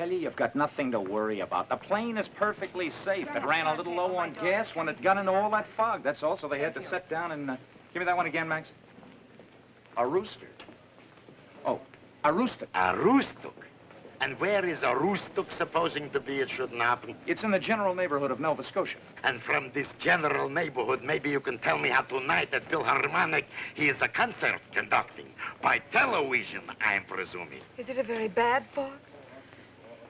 tell you, you've got nothing to worry about. The plane is perfectly safe. It ran a little low on gas when it got into all that fog. That's all, so they had to set down and... give me that one again, Max. A rooster. Oh, a roostuk. A roostuk? And where is a roostuk supposing to be? It shouldn't happen. It's in the general neighborhood of Nova Scotia. And from this general neighborhood, maybe you can tell me how tonight at Philharmonic he is a concert conducting. By television, I am presuming. Is it a very bad fog?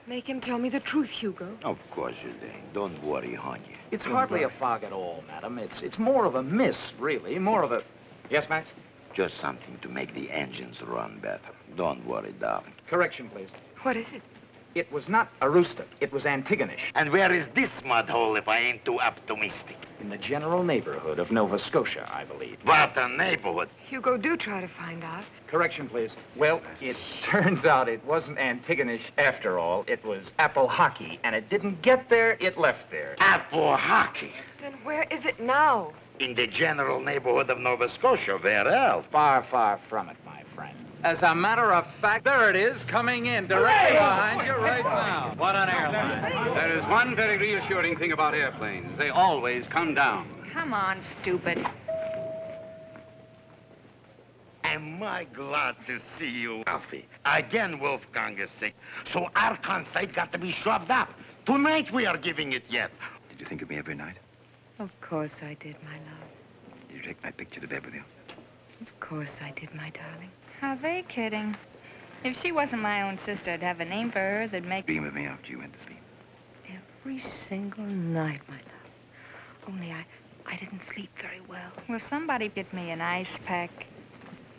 Make him tell me the truth, Hugo. Of course it ain't. Don't worry, honey. It's hardly a fog at all, madam. It's more of a mist, really. More of a... Yes, Max? Just something to make the engines run better. Don't worry, darling. Correction, please. What is it? It was not a rooster. It was Antigonish. And where is this mud hole if I ain't too optimistic? In the general neighborhood of Nova Scotia, I believe. What a neighborhood. Hugo, do try to find out. Correction, please. Well, it turns out it wasn't Antigonish after all. It was apple hockey, and it didn't get there, it left there. Apple hockey? Then where is it now? In the general neighborhood of Nova Scotia. Where else? Far, far from it, my friend. As a matter of fact, there it is, coming in directly behind you right now. What an airline. There is one very reassuring thing about airplanes. They always come down. Come on, stupid. Am I glad to see you, Alfie. Again, Wolfgang is sick. So our concert got to be shoved up. Tonight we are giving it yet. Did you think of me every night? Of course I did, my love. Did you take my picture to bed with you? Of course I did, my darling. Are they kidding? If she wasn't my own sister, I'd have a name for her that'd make... Dream of me after you went to sleep. Every single night, my love. Only I didn't sleep very well. Will somebody get me an ice pack?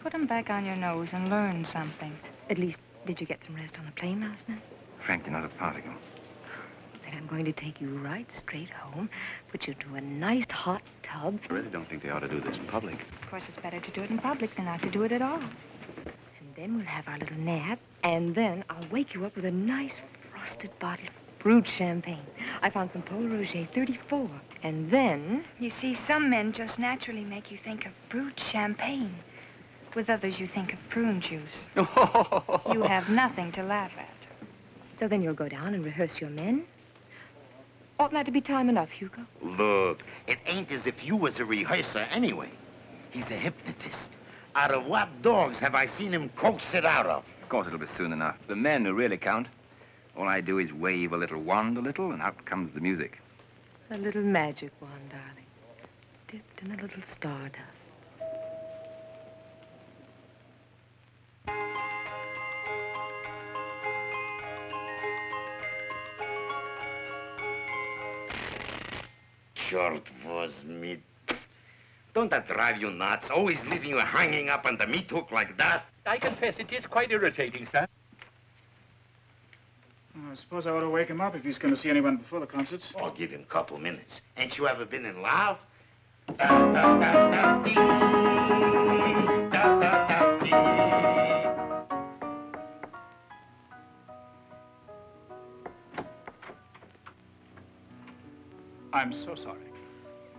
Put 'em back on your nose and learn something. At least, did you get some rest on the plane last night? Frankly, not a particle. Then I'm going to take you right straight home, put you to a nice hot tub. I really don't think they ought to do this in public. Of course, it's better to do it in public than not to do it at all. And then we'll have our little nap, and then I'll wake you up with a nice frosted bottle of brewed champagne. I found some Polo Roger 34. And then... You see, some men just naturally make you think of brewed champagne. With others, you think of prune juice. You have nothing to laugh at. So then you'll go down and rehearse your men? Oughtn't that to be time enough, Hugo? Look, it ain't as if you was a rehearser anyway. He's a hypnotist. Out of what dogs have I seen him coax it out of? Of course, it'll be soon enough. The men who really count. All I do is wave a little wand a little, and out comes the music. A little magic wand, darling. Dipped in a little stardust. Short was me. Don't that drive you nuts? Always leaving you hanging up on the meat hook like that? I confess it is quite irritating, sir. I suppose I ought to wake him up if he's going to see anyone before the concert. Oh, give him a couple minutes. Ain't you ever been in love? Da, da, da, da, dee, da, da, da, dee. I'm so sorry.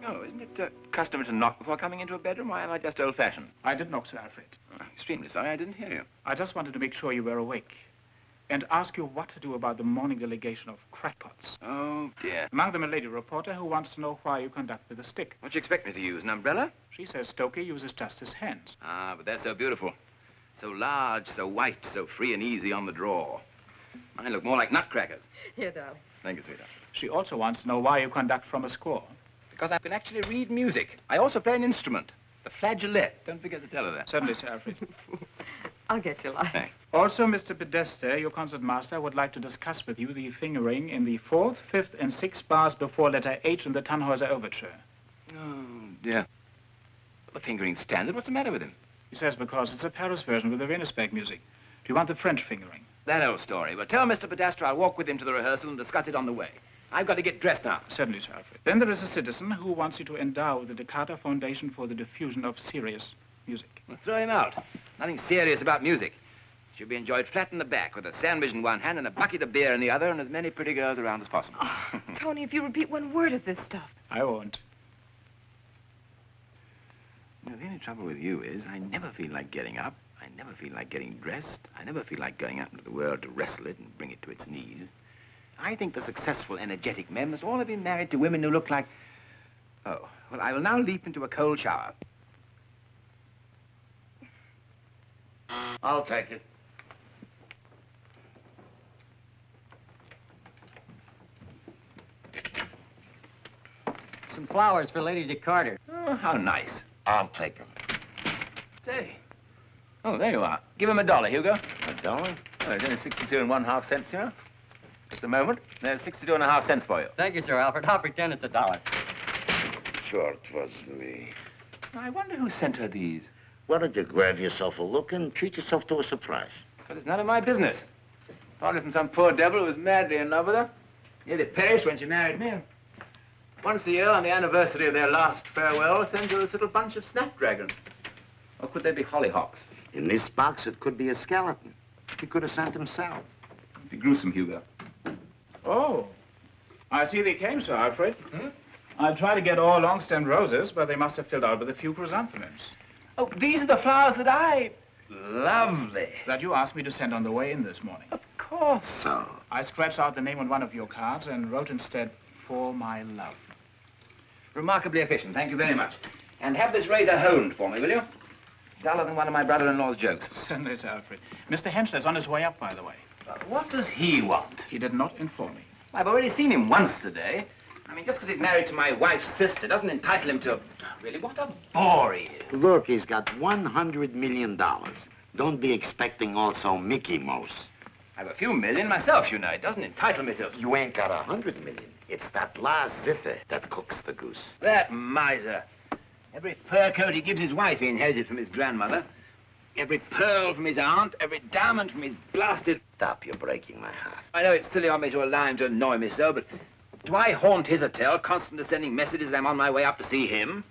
Oh, isn't it customary to knock before coming into a bedroom, or am I just old-fashioned? I did knock, Sir Alfred. Oh, extremely sorry, I didn't hear you. I just wanted to make sure you were awake and ask you what to do about the morning delegation of crackpots. Oh, dear. Among them a lady reporter who wants to know why you conduct with a stick. What do you expect me to use, an umbrella? She says Stokey uses just his hands. Ah, but they're so beautiful. So large, so white, so free and easy on the draw. Mine look more like nutcrackers. Here, darling. Thank you, sweetheart. She also wants to know why you conduct from a score. Because I can actually read music. I also play an instrument, the flageolet. Don't forget to tell her that. Certainly, Sir Alfred. I'll get you life. Thanks. Also, Mr. Podesta, your concertmaster, would like to discuss with you the fingering in the 4th, 5th, and 6th bars before letter H in the Tannhäuser Overture. Oh, dear. Well, the fingering's standard. What's the matter with him? He says because it's a Paris version with the Venusberg music. Do you want the French fingering? That old story. Well, tell Mr. Podesta I'll walk with him to the rehearsal and discuss it on the way. I've got to get dressed now. Certainly, Sir Alfred. Then there is a citizen who wants you to endow the Decatur Foundation for the diffusion of serious music. Well, throw him out. Nothing serious about music. Should be enjoyed flat in the back with a sandwich in one hand and a bucket of beer in the other and as many pretty girls around as possible. Oh, Tony, if you repeat one word of this stuff. I won't. You know, the only trouble with you is I never feel like getting up. I never feel like getting dressed. I never feel like going out into the world to wrestle it and bring it to its knees. I think the successful, energetic men must all have been married to women who look like... Oh, well, I will now leap into a cold shower. I'll take it. Some flowers for Lady DeCarter. Oh, how nice. I'll take them. Say. Oh, there you are. Give him $1, Hugo. $1? Oh, it's only 62.5 cents, you know. Just a moment. There's 62.5 cents for you. Thank you, Sir Alfred. I'll pretend it's $1. Sure it was me. I wonder who sent her these. Why don't you grab yourself a look and treat yourself to a surprise? But it's none of my business. Probably from some poor devil who was madly in love with her. Nearly perished when she married me. Once a year, on the anniversary of their last farewell, sends her this little bunch of snapdragons. Or could they be hollyhocks? In this box, it could be a skeleton. He could have sent himself. It'd be gruesome, Hugo. Oh, I see they came, Sir Alfred. Hmm? I tried to get all long-stemmed roses, but they must have filled out with a few chrysanthemums. Oh, these are the flowers that I... Lovely. That you asked me to send on the way in this morning. Of course. So, I scratched out the name on one of your cards and wrote instead, "For my love." Remarkably efficient. Thank you very much. And have this razor honed for me, will you? Duller than one of my brother-in-law's jokes. Certainly, Sir Alfred. Mr. Henschler's on his way up, by the way. What does he want? He did not inform me. I've already seen him once today. I mean, just because he's married to my wife's sister doesn't entitle him to... Really, what a bore he is. look, he's got $100 million. Don't be expecting also Mickey Mouse. I have a few million myself, you know. It doesn't entitle me to... You ain't got $100 million. It's that last zither that cooks the goose. That miser. Every fur coat he gives his wife he inherited from his grandmother. Every pearl from his aunt, every diamond from his blasted... Stop, you're breaking my heart. I know it's silly of me to allow him to annoy me so, but do I haunt his hotel, constantly sending messages as I'm on my way up to see him?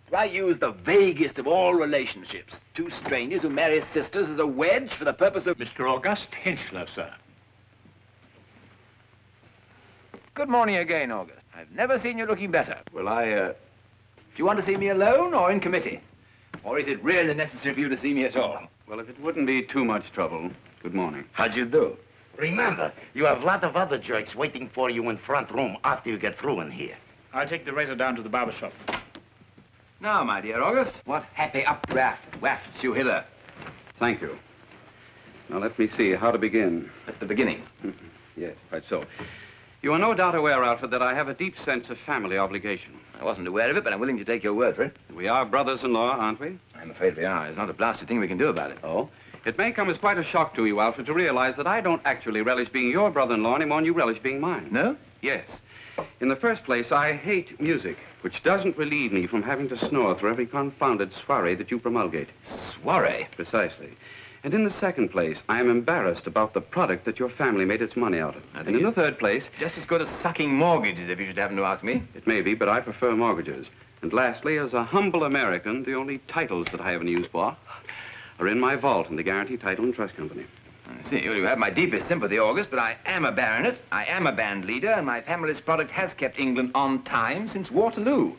Do I use the vaguest of all relationships, two strangers who marry sisters, as a wedge for the purpose of... Mr. August Henschler, sir. Good morning again, August. I've never seen you looking better. Well, do you want to see me alone or in committee? Or is it really necessary for you to see me at all? Well, if it wouldn't be too much trouble, good morning. How'd you do? Remember, you have a lot of other jerks waiting for you in front room after you get through in here. I'll take the razor down to the barber shop. Now, my dear August, what happy updraft wafts you hither? Thank you. Now, let me see how to begin. At the beginning. Yes, quite so. You are no doubt aware, Alfred, that I have a deep sense of family obligation. I wasn't aware of it, but I'm willing to take your word for it. We are brothers-in-law, aren't we? I'm afraid we are. There's not a blasted thing we can do about it. Oh? It may come as quite a shock to you, Alfred, to realize that I don't actually relish being your brother-in-law any more than you relish being mine. No? Yes. In the first place, I hate music, which doesn't relieve me from having to snore through every confounded soiree that you promulgate. Soiree? Precisely. And in the second place, I am embarrassed about the product that your family made its money out of. And in the third place... Just as good as sucking mortgages, if you should happen to ask me. It may be, but I prefer mortgages. And lastly, as a humble American, the only titles that I have any use for are in my vault in the Guarantee Title and Trust Company. I see. Well, you have my deepest sympathy, August, but I am a baronet, I am a band leader, and my family's product has kept England on time since Waterloo.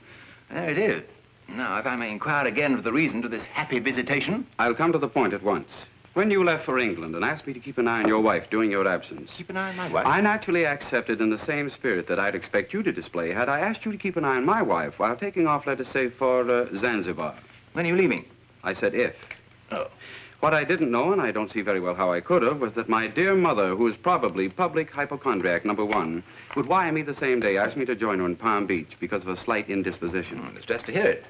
There it is. Now, if I may inquire again for the reason to this happy visitation... I'll come to the point at once. When you left for England and asked me to keep an eye on your wife during your absence... Keep an eye on my wife? I naturally accepted in the same spirit that I'd expect you to display had I asked you to keep an eye on my wife while taking off, let us say, for Zanzibar. When are you leaving? I said if. Oh. What I didn't know, and I don't see very well how I could have, was that my dear mother, who is probably public hypochondriac #1, would wire me the same day, ask me to join her in Palm Beach because of a slight indisposition. I'm distressed to hear it.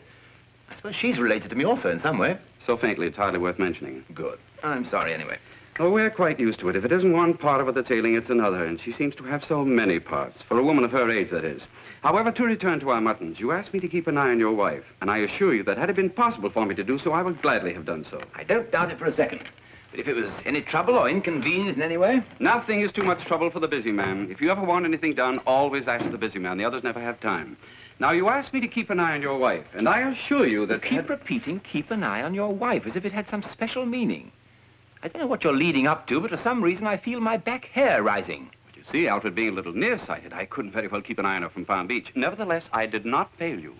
I suppose she's related to me also in some way. So faintly, it's hardly worth mentioning. Good. I'm sorry anyway. Oh, we're quite used to it. If it isn't one part of her that's ailing, it's another, and she seems to have so many parts. For a woman of her age, that is. However, to return to our muttons, you asked me to keep an eye on your wife, and I assure you that had it been possible for me to do so, I would gladly have done so. I don't doubt it for a second. But if it was any trouble or inconvenience in any way... Nothing is too much trouble for the busy man. If you ever want anything done, always ask the busy man. The others never have time. Now, you asked me to keep an eye on your wife, and I assure you that... Keep repeating, keep an eye on your wife, as if it had some special meaning. I don't know what you're leading up to, but for some reason I feel my back hair rising. But you see, Alfred, being a little nearsighted, I couldn't very well keep an eye on her from Palm Beach. Nevertheless, I did not fail you.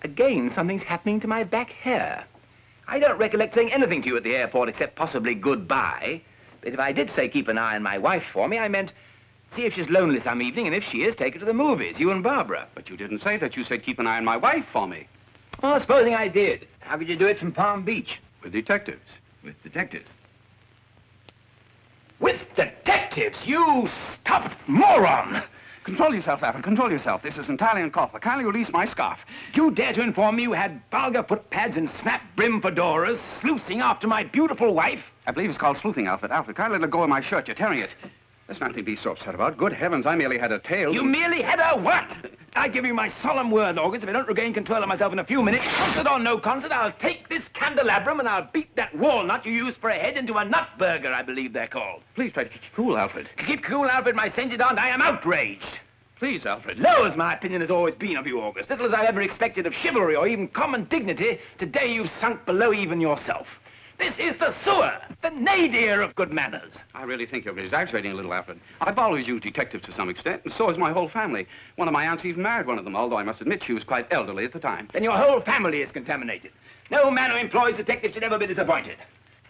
Again, something's happening to my back hair. I don't recollect saying anything to you at the airport except possibly goodbye. But if I did say keep an eye on my wife for me, I meant see if she's lonely some evening, and if she is, take her to the movies, you and Barbara. But you didn't say that. You said keep an eye on my wife for me. Well, supposing I did. How could you do it from Palm Beach? With detectives. With detectives? With detectives, you stuffed moron! Control yourself, Alfred. Control yourself. This is entirely uncalled for. Kindly release my scarf. You dare to inform me you had vulgar footpads and snap-brim fedoras sluicing after my beautiful wife? I believe it's called sleuthing, Alfred. Alfred, kindly let go of my shirt. You're tearing it. There's nothing to be so upset about. Good heavens, I merely had a tail. You merely had a what? I give you my solemn word, August, if I don't regain control of myself in a few minutes, concert or no concert, I'll take this candelabrum and I'll beat that walnut you use for a head into a nut burger, I believe they're called. Please try to keep cool, Alfred. Keep cool, Alfred, my sentient aunt. I am outraged. Please, Alfred. Low as my opinion has always been of you, August, little as I've ever expected of chivalry or even common dignity, today you've sunk below even yourself. This is the sewer, the nadir of good manners. I really think you're exaggerating a little, Alfred. I've always used detectives to some extent, and so has my whole family. One of my aunts even married one of them, although I must admit she was quite elderly at the time. Then your whole family is contaminated. No man who employs detectives should ever be disappointed.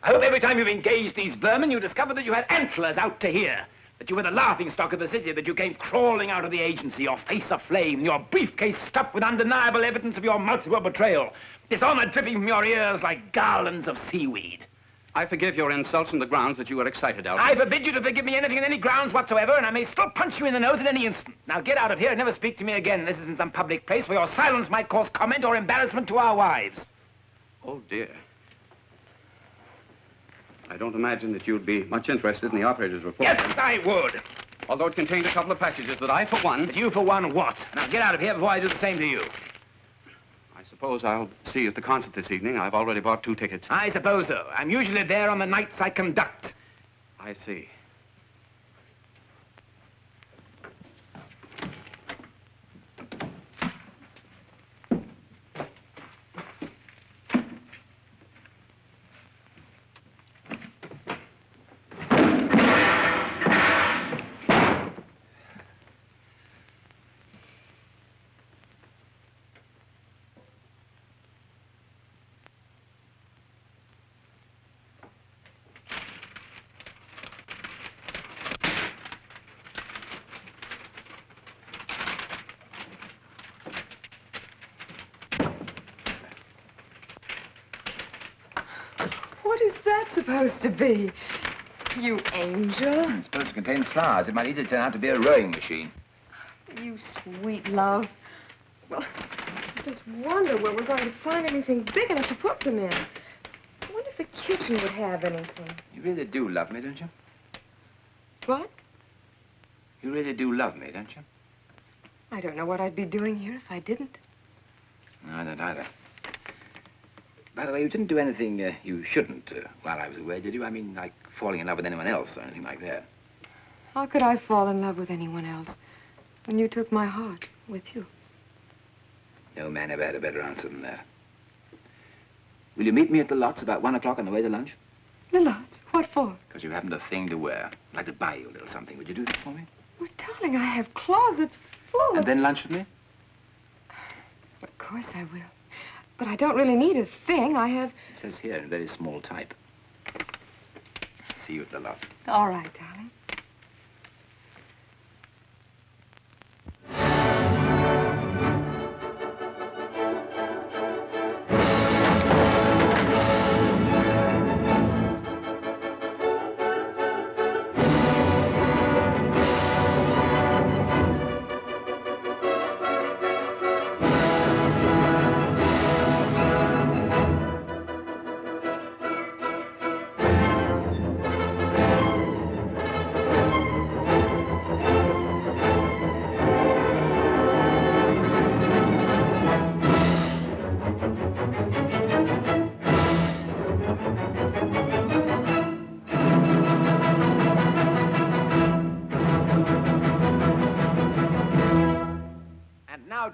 I hope every time you've engaged these vermin, you discover that you had antlers out to here, that you were the laughingstock of the city, that you came crawling out of the agency, your face aflame, your briefcase stuffed with undeniable evidence of your multiple betrayal, dishonor dripping from your ears like garlands of seaweed. I forgive your insults on the grounds that you were excited, Alfred. I forbid you to forgive me anything on any grounds whatsoever, and I may still punch you in the nose at any instant. Now get out of here and never speak to me again. This isn't some public place where your silence might cause comment or embarrassment to our wives. Oh, dear. I don't imagine that you'd be much interested in the operator's report. Yes, I would. Although it contained a couple of passages that I, for one... But you, for one, what? Now get out of here before I do the same to you. I suppose I'll see you at the concert this evening. I've already bought 2 tickets. I suppose so. I'm usually there on the nights I conduct. I see. What is that supposed to be? You angel? It's supposed to contain flowers. It might easily turn out to be a rowing machine. You sweet love. Well, I just wonder where we're going to find anything big enough to put them in. I wonder if the kitchen would have anything. You really do love me, don't you? What? You really do love me, don't you? I don't know what I'd be doing here if I didn't. No, I don't either. By the way, you didn't do anything you shouldn't while I was away, did you? I mean, like falling in love with anyone else or anything like that. How could I fall in love with anyone else when you took my heart with you? No man ever had a better answer than that. Will you meet me at the lots about 1 o'clock on the way to lunch? The lots? What for? Because you haven't a thing to wear. I'd like to buy you a little something. Would you do that for me? Well, darling, I have closets full And then lunch with me? Of course I will. But I don't really need a thing. I have... It says here in very small type. See you at the lot. All right, darling.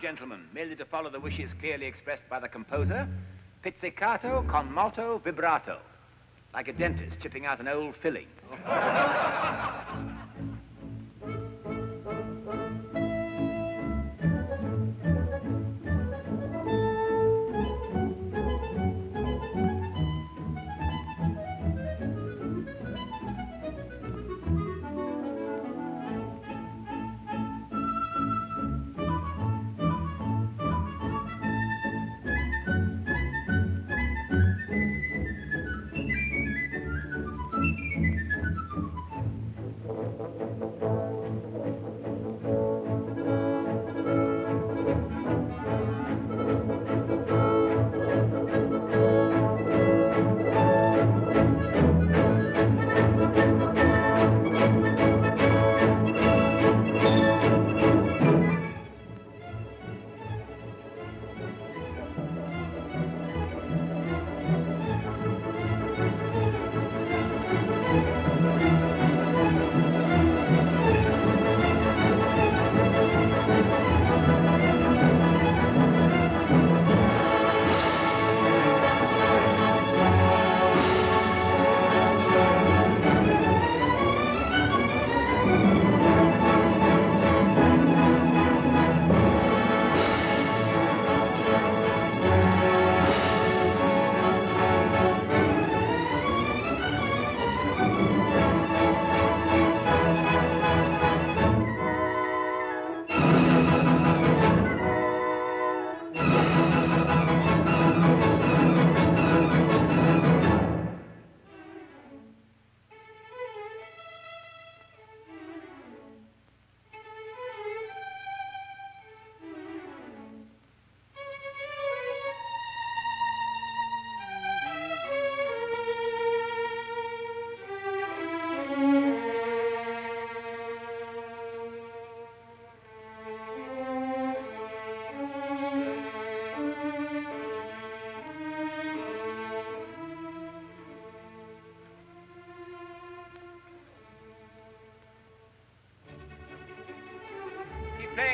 Gentlemen, merely to follow the wishes clearly expressed by the composer, pizzicato con molto vibrato, like a dentist chipping out an old filling.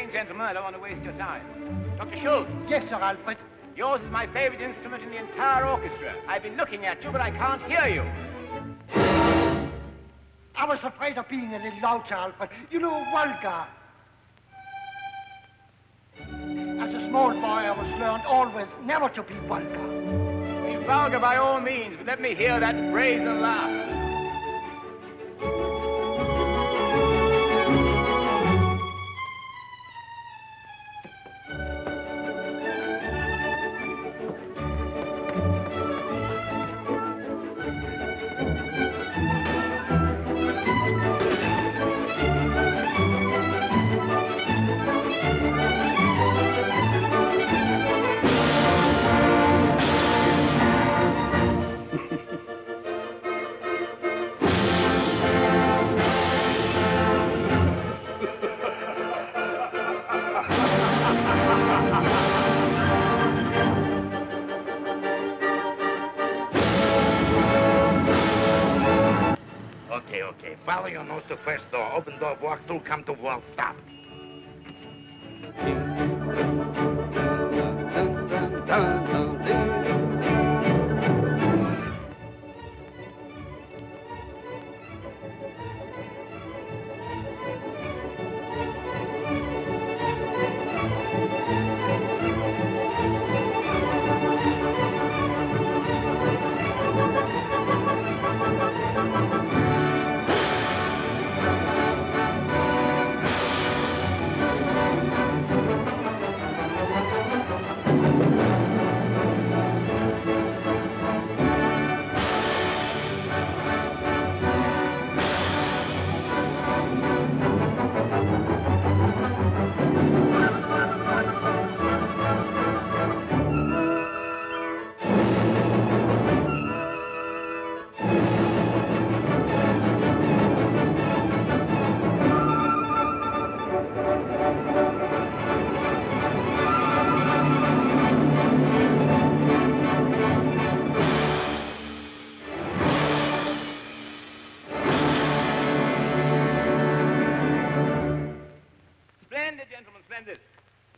evening, gentlemen. I don't want to waste your time. Dr. Schultz. Yes, Sir Alfred. Yours is my favorite instrument in the entire orchestra. I've been looking at you, but I can't hear you. I was afraid of being a little loud, Sir Alfred. You know, vulgar. As a small boy, I was learned always never to be vulgar. Be vulgar by all means, but let me hear that brazen laugh. Okay. Follow your nose to first door. Open door, walk through, come to wall, stop.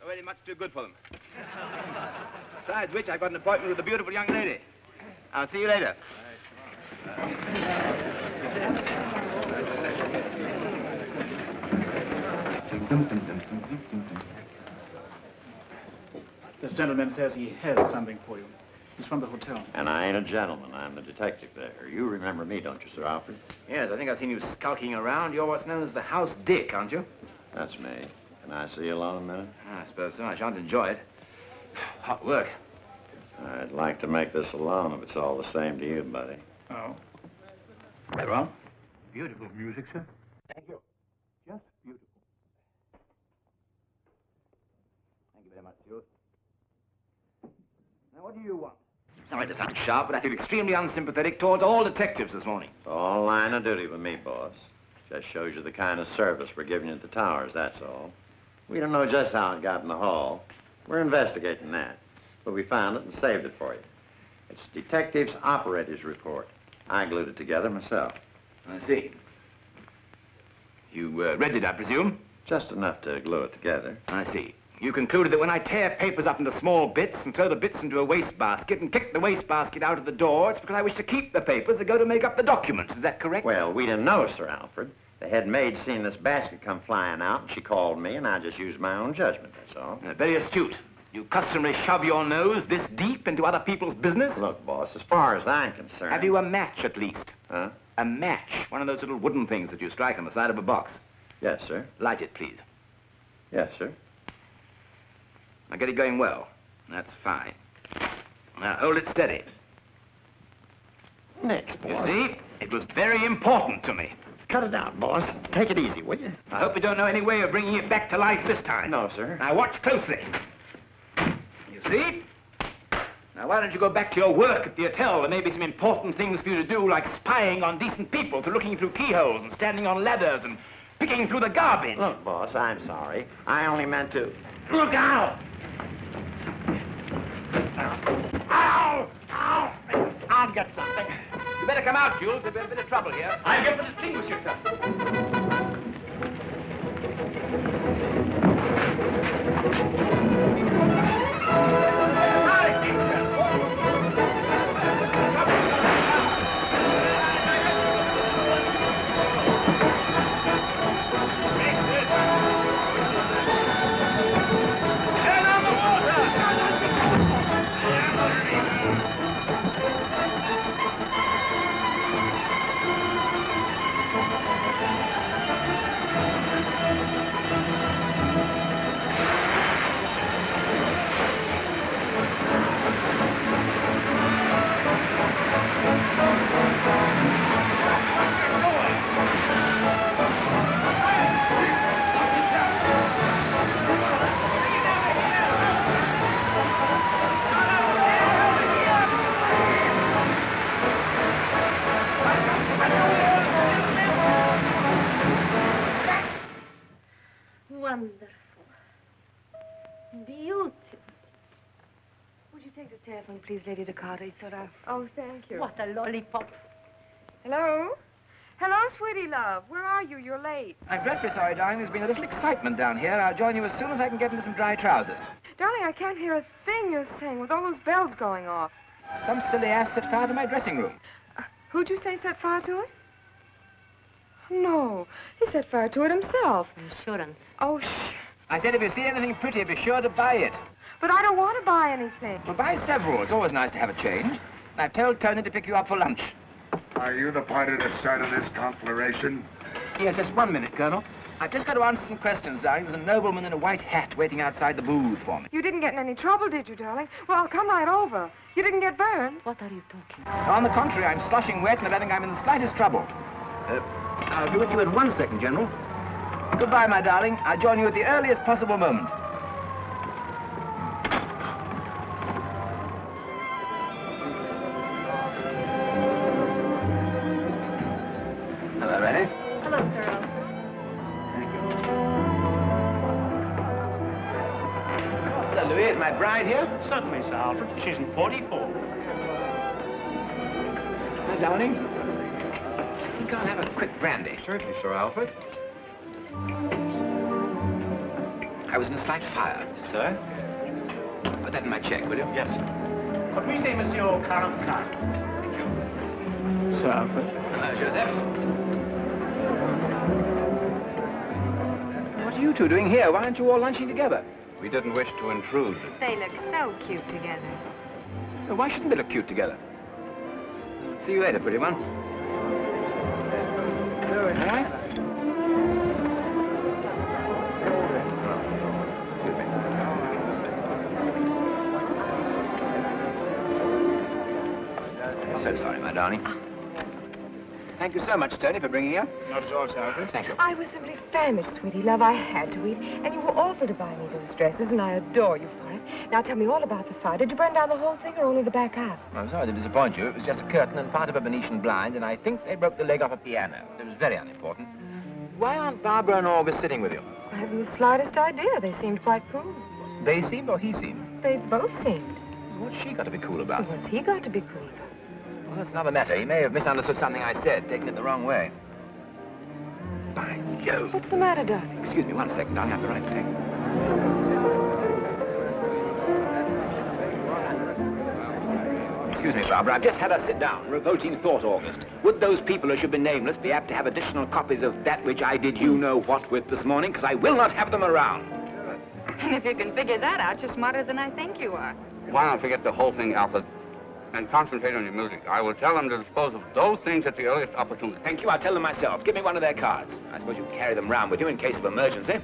Already much too good for them. Besides which, I've got an appointment with a beautiful young lady. I'll see you later. This gentleman says he has something for you. He's from the hotel. And I ain't a gentleman. I'm the detective there. You remember me, don't you, Sir Alfred? Yes, I think I've seen you skulking around. You're what's known as the House Dick, aren't you? That's me. Can I see you alone a minute? I suppose so. I shan't enjoy it. Hot work. I'd like to make this alone if it's all the same to you, buddy. Oh? Very well. Beautiful music, sir. Thank you. Just beautiful. Thank you very much, Stuart. Now, what do you want? Sorry to sound sharp, but I feel extremely unsympathetic towards all detectives this morning. It's all line of duty with me, boss. Just shows you the kind of service we're giving you at the towers, that's all. We don't know just how it got in the hall. We're investigating that. But we found it and saved it for you. It's Detective's Operator's Report. I glued it together myself. I see. You read it, I presume? Just enough to glue it together. I see. You concluded that when I tear papers up into small bits and throw the bits into a wastebasket and kick the wastebasket out of the door, it's because I wish to keep the papers that go to make up the documents. Is that correct? Well, we didn't know, Sir Alfred. The head maid seen this basket come flying out, and she called me, and I just used my own judgment, that's all. Very astute. You customarily shove your nose this deep into other people's business? Look, boss, as far as I'm concerned... Have you a match, at least? Huh? A match. One of those little wooden things that you strike on the side of a box. Yes, sir. Light it, please. Yes, sir. Now, get it going well. That's fine. Now, hold it steady. Next, You boss. see? It was very important to me. Cut it out, boss. Take it easy, will you? I hope you don't know any way of bringing it back to life this time. No, sir. Now, watch closely. You see? Now, why don't you go back to your work at the hotel? There may be some important things for you to do, like spying on decent people, through looking through keyholes and standing on ladders and picking through the garbage. Look, boss, I'm sorry. I only meant to... Look out! Ow! Ow! I'll get something. You better come out, Jules. There's been a bit of trouble here. I'll get the distinguisher. Wonderful. Beautiful. Would you take the telephone, please, Lady Dakota? It's sort of... Oh, thank you. What a lollipop. Hello? Hello, sweetie love. Where are you? You're late. I'm dreadfully sorry, darling. There's been a little excitement down here. I'll join you as soon as I can get into some dry trousers. Darling, I can't hear a thing you're saying with all those bells going off. Some silly ass set fire to my dressing room. Who'd you say set fire to it? No, he set fire to it himself. Insurance. Oh, I said if you see anything pretty, be sure to buy it. But I don't want to buy anything. Well, buy several. It's always nice to have a change. I've told Tony to pick you up for lunch. Are you the party that started this conflagration? Yes, just 1 minute, Colonel. I've just got to answer some questions, darling. There's a nobleman in a white hat waiting outside the booth for me. You didn't get in any trouble, did you, darling? Well, I'll come right over. You didn't get burned? What are you talking On the contrary, I'm slushing wet and I don't think I'm in the slightest trouble. I'll be with you in 1 second, General. Goodbye, my darling. I'll join you at the earliest possible moment. Hello, Rennie. Hello, Colonel. Hello, Louis. Is my bride here? Certainly, Sir Alfred. She's in 44. Hi, darling. You can't have a quick brandy. Certainly, Sir Alfred. I was in a slight fire. Sir? Put that in my check, will you? Yes, sir. But we say, Monsieur 45. Thank you. Sir Alfred. Hello, Joseph. What are you two doing here? Why aren't you all lunching together? We didn't wish to intrude. They look so cute together. Well, why shouldn't they look cute together? See you later, pretty one. All right? I'm so sorry, my darling. Thank you so much, Tony, for bringing her. Not at all, Sir Alfred. Thank you. I was simply famished, sweetie love. I had to eat. And you were awful to buy me those dresses, and I adore you for it. Now tell me all about the fire. Did you burn down the whole thing or only the back half? I'm sorry to disappoint you. It was just a curtain and part of a Venetian blind, and I think they broke the leg off a piano. It was very unimportant. Why aren't Barbara and August sitting with you? I haven't the slightest idea. They seemed quite cool. They seemed or he seemed? They both seemed. What's she got to be cool about? What's he got to be cool about? Well, that's another matter. He may have misunderstood something I said, taken it the wrong way. By Jove. What's the matter, darling? Excuse me 1 second. I'll have the right thing. Excuse me, Barbara. I've just had her sit down. Revolting thought, August. Would those people who should be nameless be apt to have additional copies of that which I did you know what with this morning? Because I will not have them around. And if you can figure that out, you're smarter than I think you are. Why not forget the whole thing, Alfred, and concentrate on your music? I will tell them to dispose of those things at the earliest opportunity. Thank you. I'll tell them myself. Give me one of their cards. I suppose you can carry them round with you in case of emergency.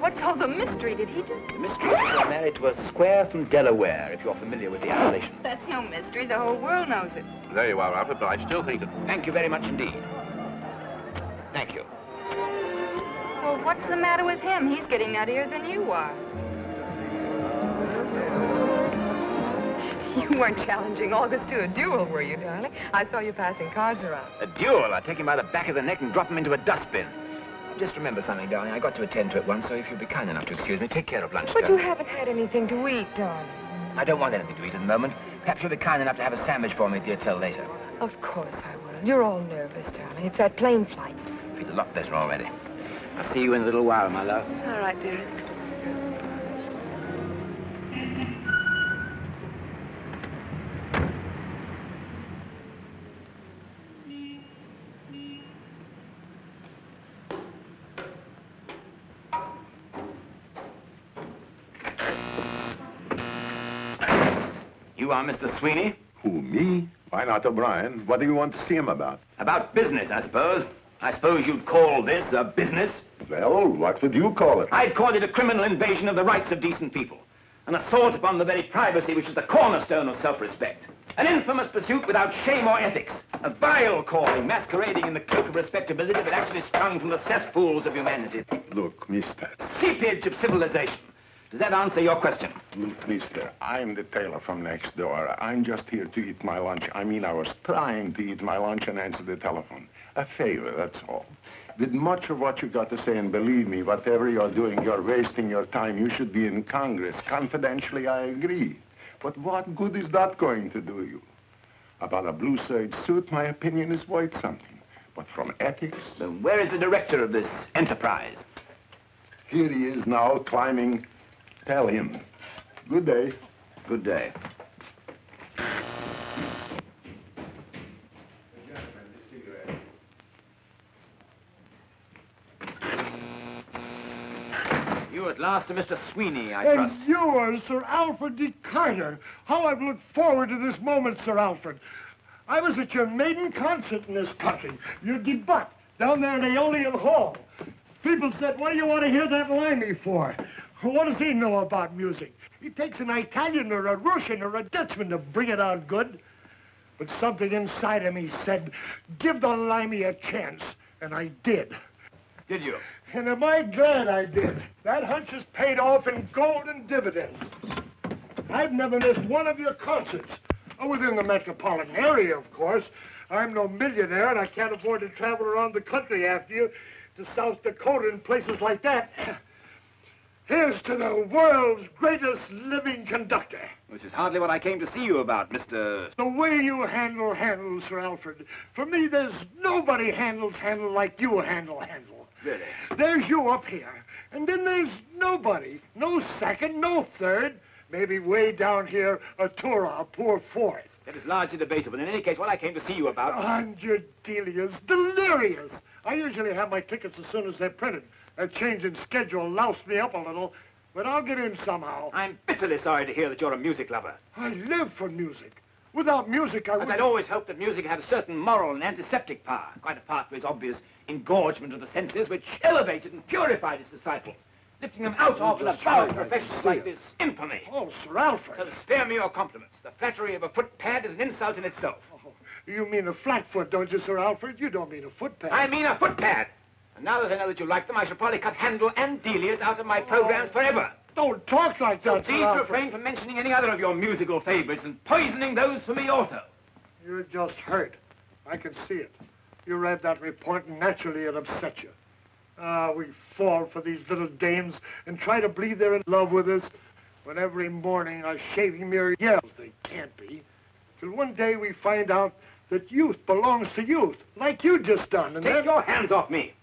What's all the mystery? Did he do? The mystery is you're married to a square from Delaware, if you're familiar with the appellation. That's no mystery. The whole world knows it. There you are, Alfred, but I still think that... Thank you very much indeed. Thank you. Well, what's the matter with him? He's getting nuttier than you are. You weren't challenging August to a duel, were you, darling? I saw you passing cards around. A duel? I take him by the back of the neck and drop him into a dustbin. Just remember something, darling. I got to attend to it once, so if you'll be kind enough to excuse me, take care of lunch. But you haven't had anything to eat, darling. I don't want anything to eat at the moment. Perhaps you'll be kind enough to have a sandwich for me, dear, till later. Of course I will. You're all nervous, darling. It's that plane flight. I feel a lot better already. I'll see you in a little while, my love. All right, dearest. You are Mr. Sweeney? Who, me? Why not O'Brien? What do you want to see him about? About business, I suppose. I suppose you'd call this a business? Well, what would you call it? I'd call it a criminal invasion of the rights of decent people. An assault upon the very privacy which is the cornerstone of self-respect. An infamous pursuit without shame or ethics. A vile calling masquerading in the cloak of respectability but actually sprung from the cesspools of humanity. Look, mister. Seepage of civilization. Does that answer your question? Look, mister, I'm the tailor from next door. I'm just here to eat my lunch. I mean, I was trying to eat my lunch and answer the telephone. A favor, that's all. With much of what you got to say, and believe me, whatever you're doing, you're wasting your time. You should be in Congress. Confidentially, I agree. But what good is that going to do you? About a blue serge suit, my opinion is worth something. But from ethics... Then where is the director of this enterprise? Here he is now, climbing. Tell him. Good day. Good day. You at last are Mr. Sweeney, I trust. And you are Sir Alfred de Carter. How I've looked forward to this moment, Sir Alfred. I was at your maiden concert in this country, your debut, down there in Aeolian Hall. People said, what do you want to hear that Limey for? What does he know about music? He takes an Italian or a Russian or a Dutchman to bring it out good. But something inside of me said, give the Limey a chance. And I did. Did you? And am I glad I did. That hunch has paid off in gold and dividends. I've never missed one of your concerts. Within the metropolitan area, of course. I'm no millionaire, and I can't afford to travel around the country after you to South Dakota and places like that. Here's to the world's greatest living conductor. Which is hardly what I came to see you about, Mr... The way you handle Handel, Sir Alfred. For me, there's nobody handles Handel like you handle Handel. Really? There's you up here, and then there's nobody. No second, no third. Maybe way down here, a Tura, a poor fourth. That is largely debatable. In any case, what I came to see you about... Hundred Delia's delirious. I usually have my tickets as soon as they're printed. A change in schedule loused me up a little, but I'll get in somehow. I'm bitterly sorry to hear that you're a music lover. I live for music. Without music, I But wouldn't... I'd always hoped that music had a certain moral and antiseptic power, quite apart from its obvious engorgement of the senses, which elevated and purified its disciples, lifting them out of and above professions like this infamy. Oh, Sir Alfred. So spare me your compliments. The flattery of a footpad is an insult in itself. Oh, you mean a flatfoot, don't you, Sir Alfred? You don't mean a footpad. I mean a footpad. And now that I know that you like them, I shall probably cut Handel and Delia's out of my programs forever. Don't talk like that, Please Sir Alfred. refrain from mentioning any other of your musical favorites and poisoning those for me also. You're just hurt. I can see it. You read that report, and naturally it upset you. We fall for these little dames and try to believe they're in love with us when every morning our shaving mirror yells they can't be. Till one day we find out that youth belongs to youth, like you just done. And Take your hands off me.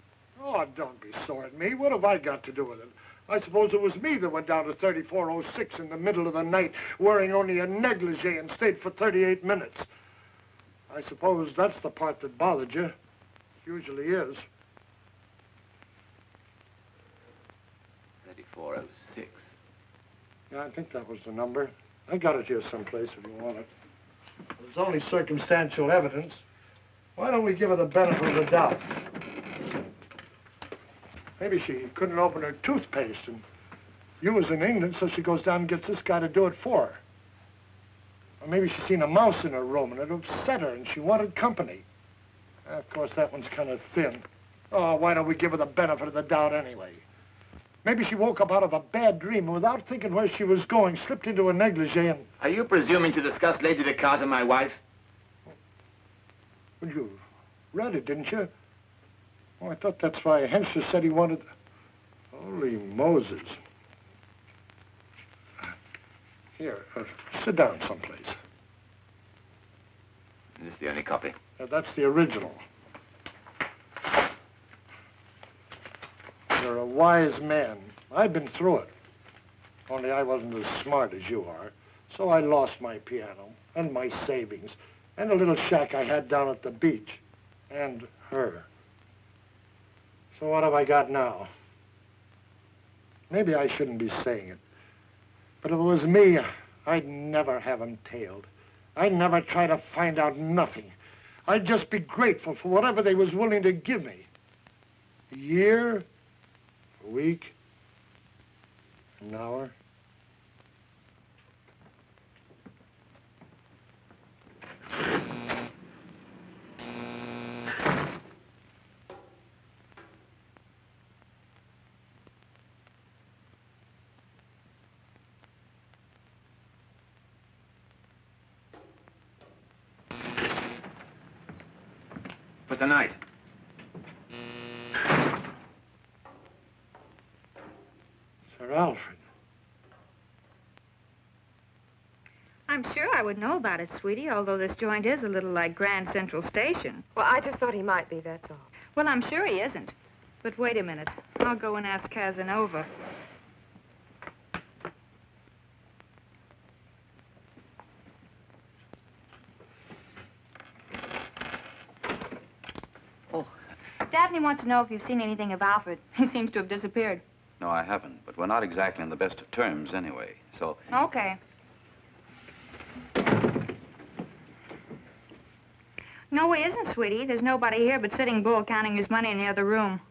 Oh, don't be sore at me. What have I got to do with it? I suppose it was me that went down to 3406 in the middle of the night wearing only a negligee and stayed for 38 minutes. I suppose that's the part that bothered you. Usually is. 3406. Yeah, I think that was the number. I got it here someplace if you want it. There's only circumstantial evidence. Why don't we give her the benefit of the doubt? Maybe she couldn't open her toothpaste, and you was in England, so she goes down and gets this guy to do it for her. Or maybe she's seen a mouse in her room, and it upset her, and she wanted company. Of course, that one's kind of thin. Oh, why don't we give her the benefit of the doubt anyway? Maybe she woke up out of a bad dream, and without thinking where she was going, slipped into a negligee and... Are you presuming to discuss Lady de Carter, my wife? Well, you read it, didn't you? Oh, I thought that's why Hensher said he wanted... Holy Moses. Here, sit down someplace. Is this the only copy? That's the original. You're a wise man. I've been through it. Only I wasn't as smart as you are. So I lost my piano and my savings and a little shack I had down at the beach. And her. So what have I got now? Maybe I shouldn't be saying it. But if it was me, I'd never have him tailed. I'd never try to find out nothing. I'd just be grateful for whatever they was willing to give me. A year, a week, an hour. for tonight. Sir Alfred. I'm sure I would know about it, sweetie, although this joint is a little like Grand Central Station. Well, I just thought he might be, that's all. Well, I'm sure he isn't. But wait a minute. I'll go and ask Casanova. Oh. Daphne wants to know if you've seen anything of Alfred. He seems to have disappeared. No, I haven't, but we're not exactly on the best of terms anyway, so... Okay. No, he isn't, sweetie. There's nobody here but Sitting Bull counting his money in the other room.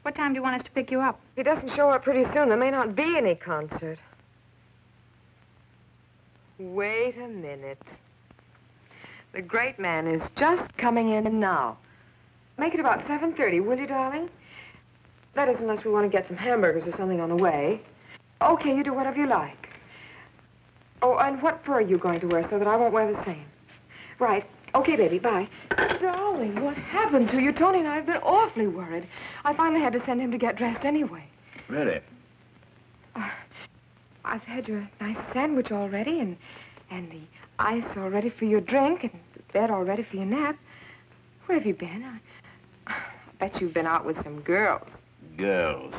What time do you want us to pick you up? If he doesn't show up pretty soon, there may not be any concert. Wait a minute. The great man is just coming in now. Make it about 7:30, will you, darling? That is, unless we want to get some hamburgers or something on the way. Okay, you do whatever you like. Oh, and what fur are you going to wear so that I won't wear the same? Right. Okay, baby, bye. Darling, what happened to you? Tony and I have been awfully worried. I finally had to send him to get dressed anyway. Really? I've had your nice sandwich already, and the ice all ready for your drink, and the bed all ready for your nap. Where have you been? I bet you've been out with some girls. Girls.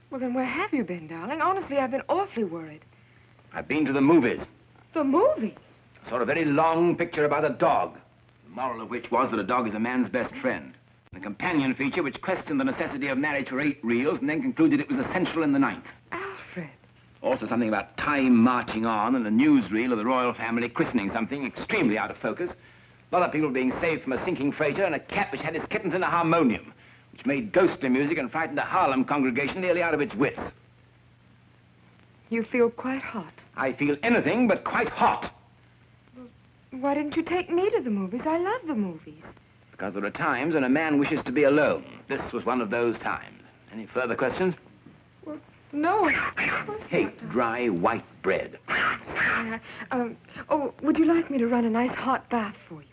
Well, then where have you been, darling? Honestly, I've been awfully worried. I've been to the movies. The movies? I saw a very long picture about a dog. The moral of which was that a dog is a man's best friend. And a companion feature which questioned the necessity of marriage for 8 reels and then concluded it was essential in the 9th. Alfred. Also something about time marching on and a newsreel of the royal family christening something extremely out of focus. A lot of people being saved from a sinking freighter and a cat which had its kittens in a harmonium, which made ghostly music and frightened a Harlem congregation nearly out of its wits. You feel quite hot. I feel anything but quite hot. Why didn't you take me to the movies? I love the movies. Because there are times when a man wishes to be alone. This was one of those times. Any further questions? Well, no. Hate dry white bread. Oh, would you like me to run a nice hot bath for you?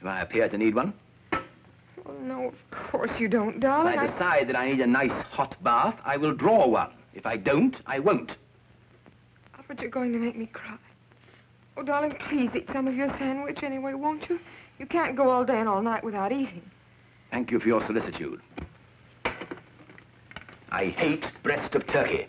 Do I appear to need one? Oh, no, of course you don't, darling. If I decide that I need a nice hot bath, I will draw one. If I don't, I won't. Alfred, you're going to make me cry. Oh, darling, please eat some of your sandwich anyway, won't you? You can't go all day and all night without eating. Thank you for your solicitude. I hate breast of turkey.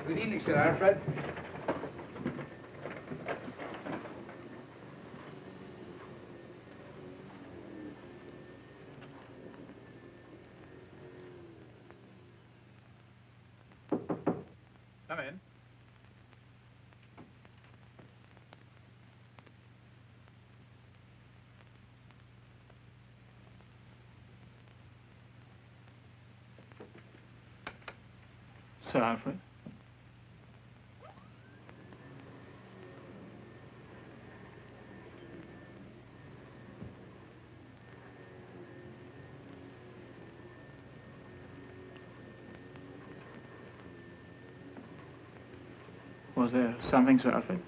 Good evening, Sir Alfred. Come in. Sir Alfred? Was there something, Sir Alfred?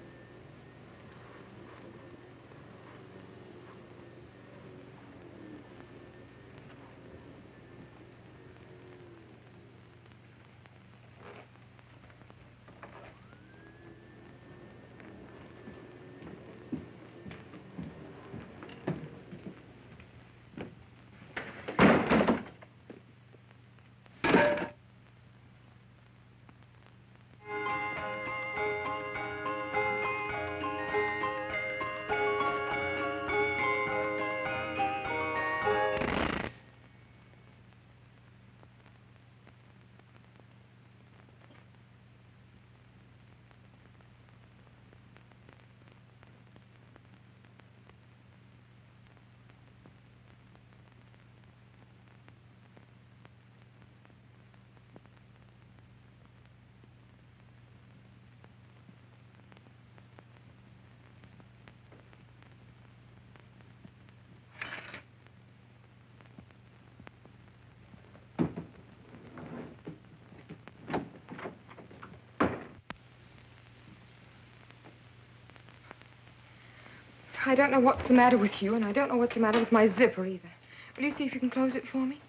I don't know what's the matter with you, and I don't know what's the matter with my zipper either. Will you see if you can close it for me?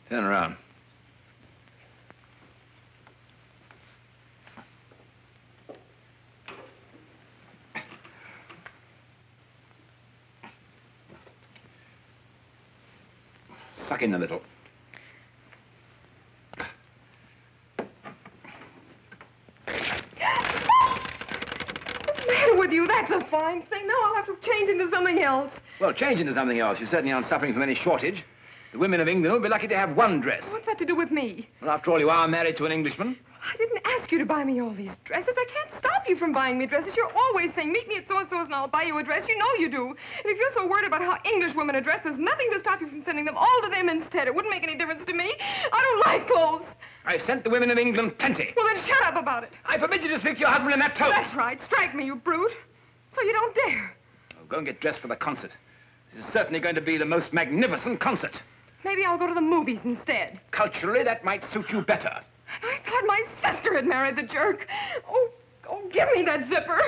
Turn around. Suck in a little. What's the matter with you? That's a fine thing. Now I'll have to change into something else. Well, change into something else. You certainly aren't suffering from any shortage. The women of England will be lucky to have one dress. What's that to do with me? Well, after all, you are married to an Englishman. I didn't ask you to buy me all these dresses. I can't stop you from buying me dresses. You're always saying, meet me at so-and-so's and I'll buy you a dress. You know you do. And if you're so worried about how English women are dressed, there's nothing to stop you from sending them all to them instead. It wouldn't make any difference to me. I don't like clothes. I've sent the women of England plenty. Well, then shut up about it. I forbid you to speak to your husband in that tone. That's right. Strike me, you brute. So you don't dare. Oh, go and get dressed for the concert. This is certainly going to be the most magnificent concert. Maybe I'll go to the movies instead. Culturally, that might suit you better. I thought my sister had married the jerk. Oh, give me that zipper.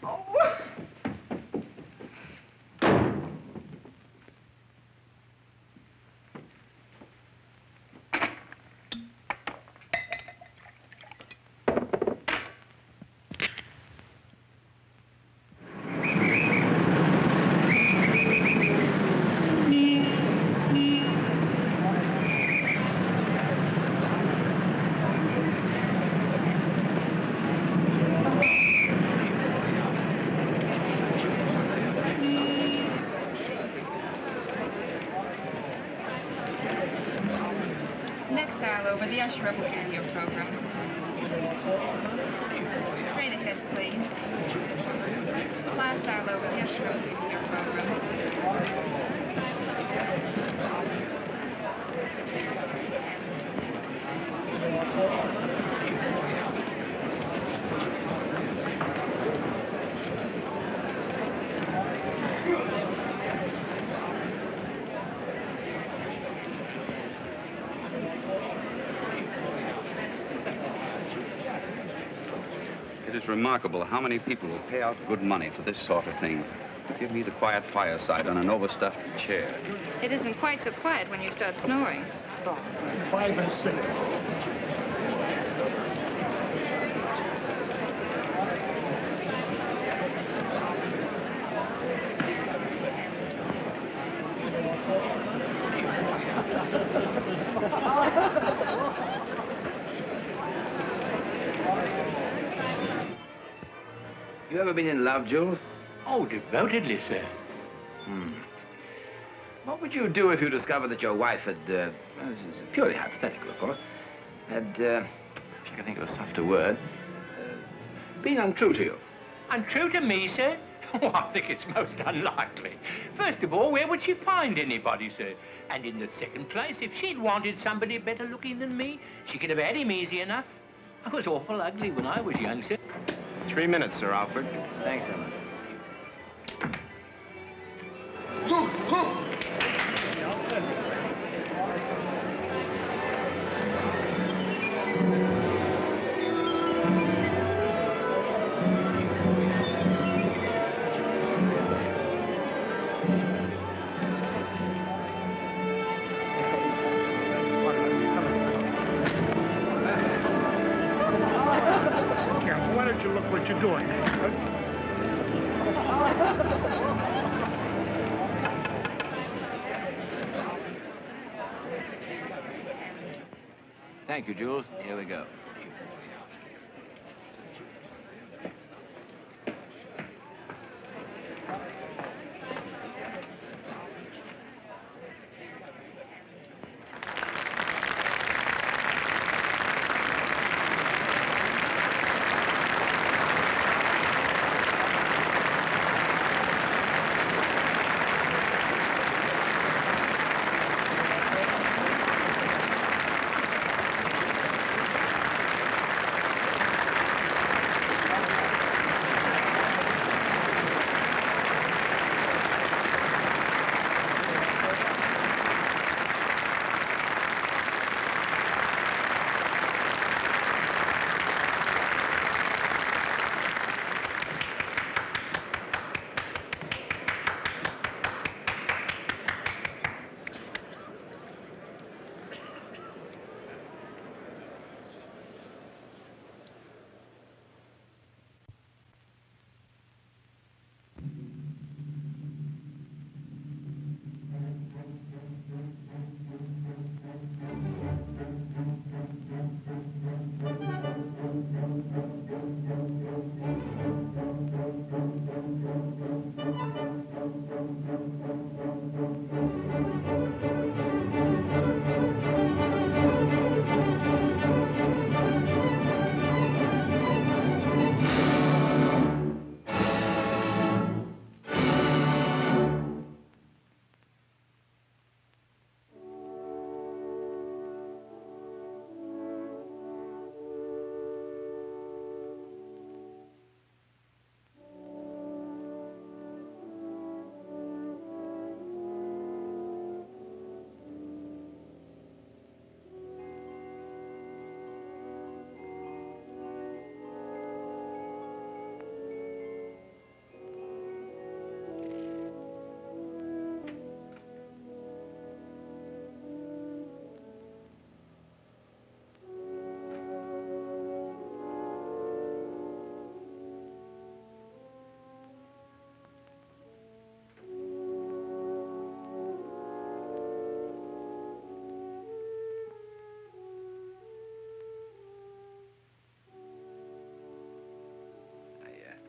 Oh. Next aisle over, the usher up will give your program. Straight ahead, please. Last aisle over, the usher up will give your It is remarkable how many people will pay out good money for this sort of thing. Give me the quiet fireside on an overstuffed chair. It isn't quite so quiet when you start snoring. 5 and 6. You ever been in love, Jules? Oh, devotedly, sir. What would you do if you discovered that your wife had, well, this is purely hypothetical, of course, had, if you can think of a softer word, been untrue to you? Untrue to me, sir? Oh, I think it's most unlikely. First of all, where would she find anybody, sir? And in the second place, if she'd wanted somebody better looking than me, she could have had him easy enough. I was awful ugly when I was young, sir. 3 minutes, Sir Alfred. Thanks, Emma. Why don't you look what you're doing? Thank you, Jules. Here we go.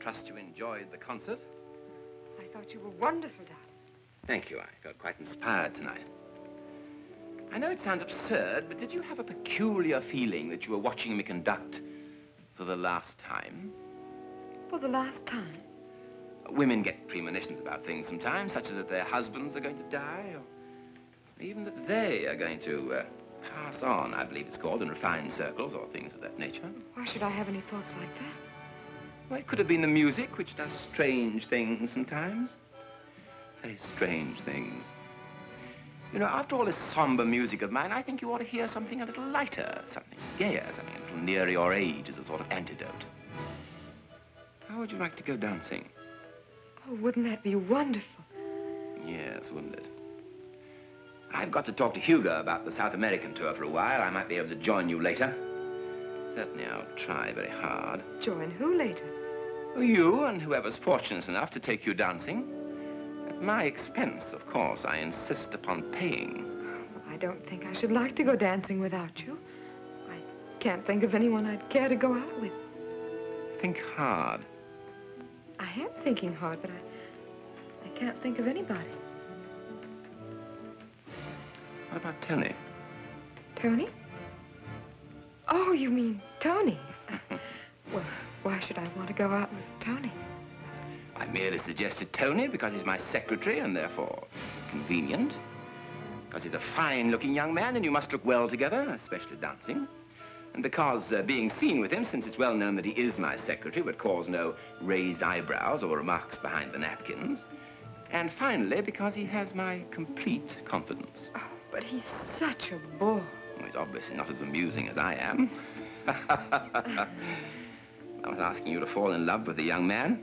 trust you enjoyed the concert. I thought you were wonderful, darling. Thank you. I felt quite inspired tonight. I know it sounds absurd, but did you have a peculiar feeling that you were watching me conduct for the last time? For the last time? Women get premonitions about things sometimes, such as that their husbands are going to die, or even that they are going to pass on, I believe it's called, in refined circles, or things of that nature. Why should I have any thoughts like that? Well, it could have been the music, which does strange things sometimes. Very strange things. You know, after all this somber music of mine, I think you ought to hear something a little lighter, something gayer, something a little nearer your age as a sort of antidote. How would you like to go dancing? Oh, wouldn't that be wonderful? Yes, wouldn't it? I've got to talk to Hugo about the South American tour for a while. I might be able to join you later. Certainly I'll try very hard. Join who later? Well, you and whoever's fortunate enough to take you dancing. At my expense, of course. I insist upon paying. I don't think I should like to go dancing without you. I can't think of anyone I'd care to go out with. Think hard. I am thinking hard, but I can't think of anybody. What about Tony? Tony? Oh, you mean Tony? Well, why should I want to go out with Tony? I merely suggested Tony because he's my secretary and therefore convenient. Because he's a fine-looking young man and you must look well together, especially dancing. And because being seen with him, since it's well known that he is my secretary, would cause no raised eyebrows or remarks behind the napkins. And finally, because he has my complete confidence. Oh, but he's such a bore. Well, he's obviously not as amusing as I am. I'm not asking you to fall in love with the young man.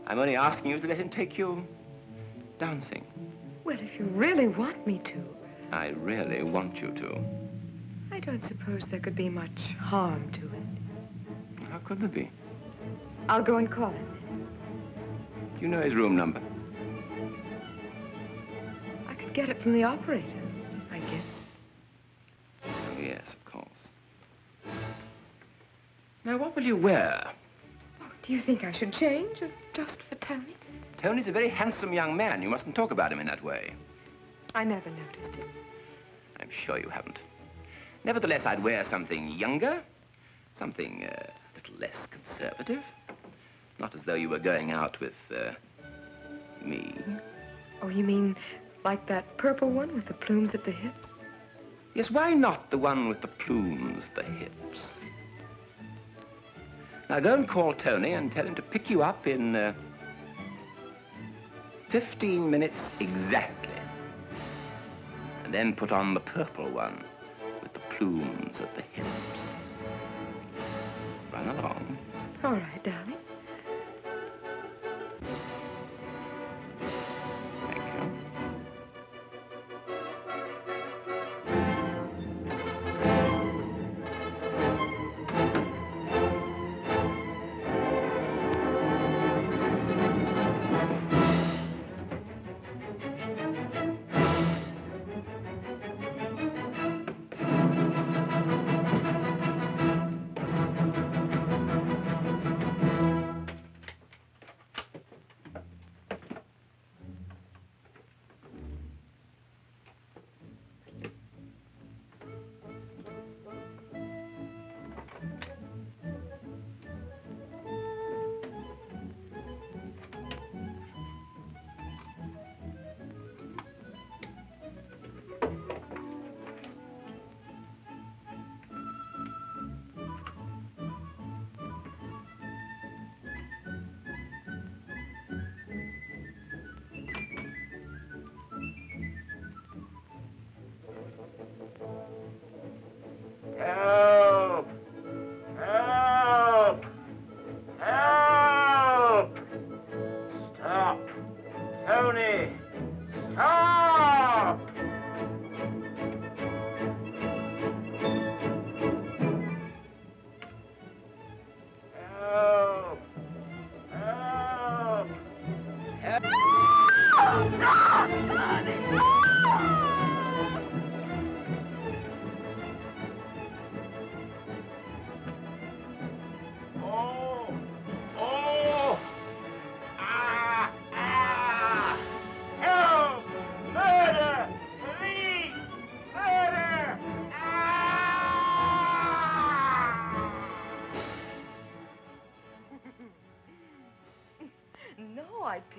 I'm only asking you to let him take you dancing. Well, if you really want me to. I really want you to. I don't suppose there could be much harm to it. How could there be? I'll go and call him. Do you know his room number? I could get it from the operator, I guess. Oh, yes, of course. Now, what will you wear? Oh, do you think I should change, or just for Tony? Tony's a very handsome young man. You mustn't talk about him in that way. I never noticed it. I'm sure you haven't. Nevertheless, I'd wear something younger, something a little less conservative. Not as though you were going out with, me. Oh, you mean like that purple one with the plumes at the hips? Yes, why not the one with the plumes at the hips? Now, go and call Tony and tell him to pick you up in, 15 minutes exactly. And then put on the purple one with the plumes at the hips. Run along. All right, darling. Thank you.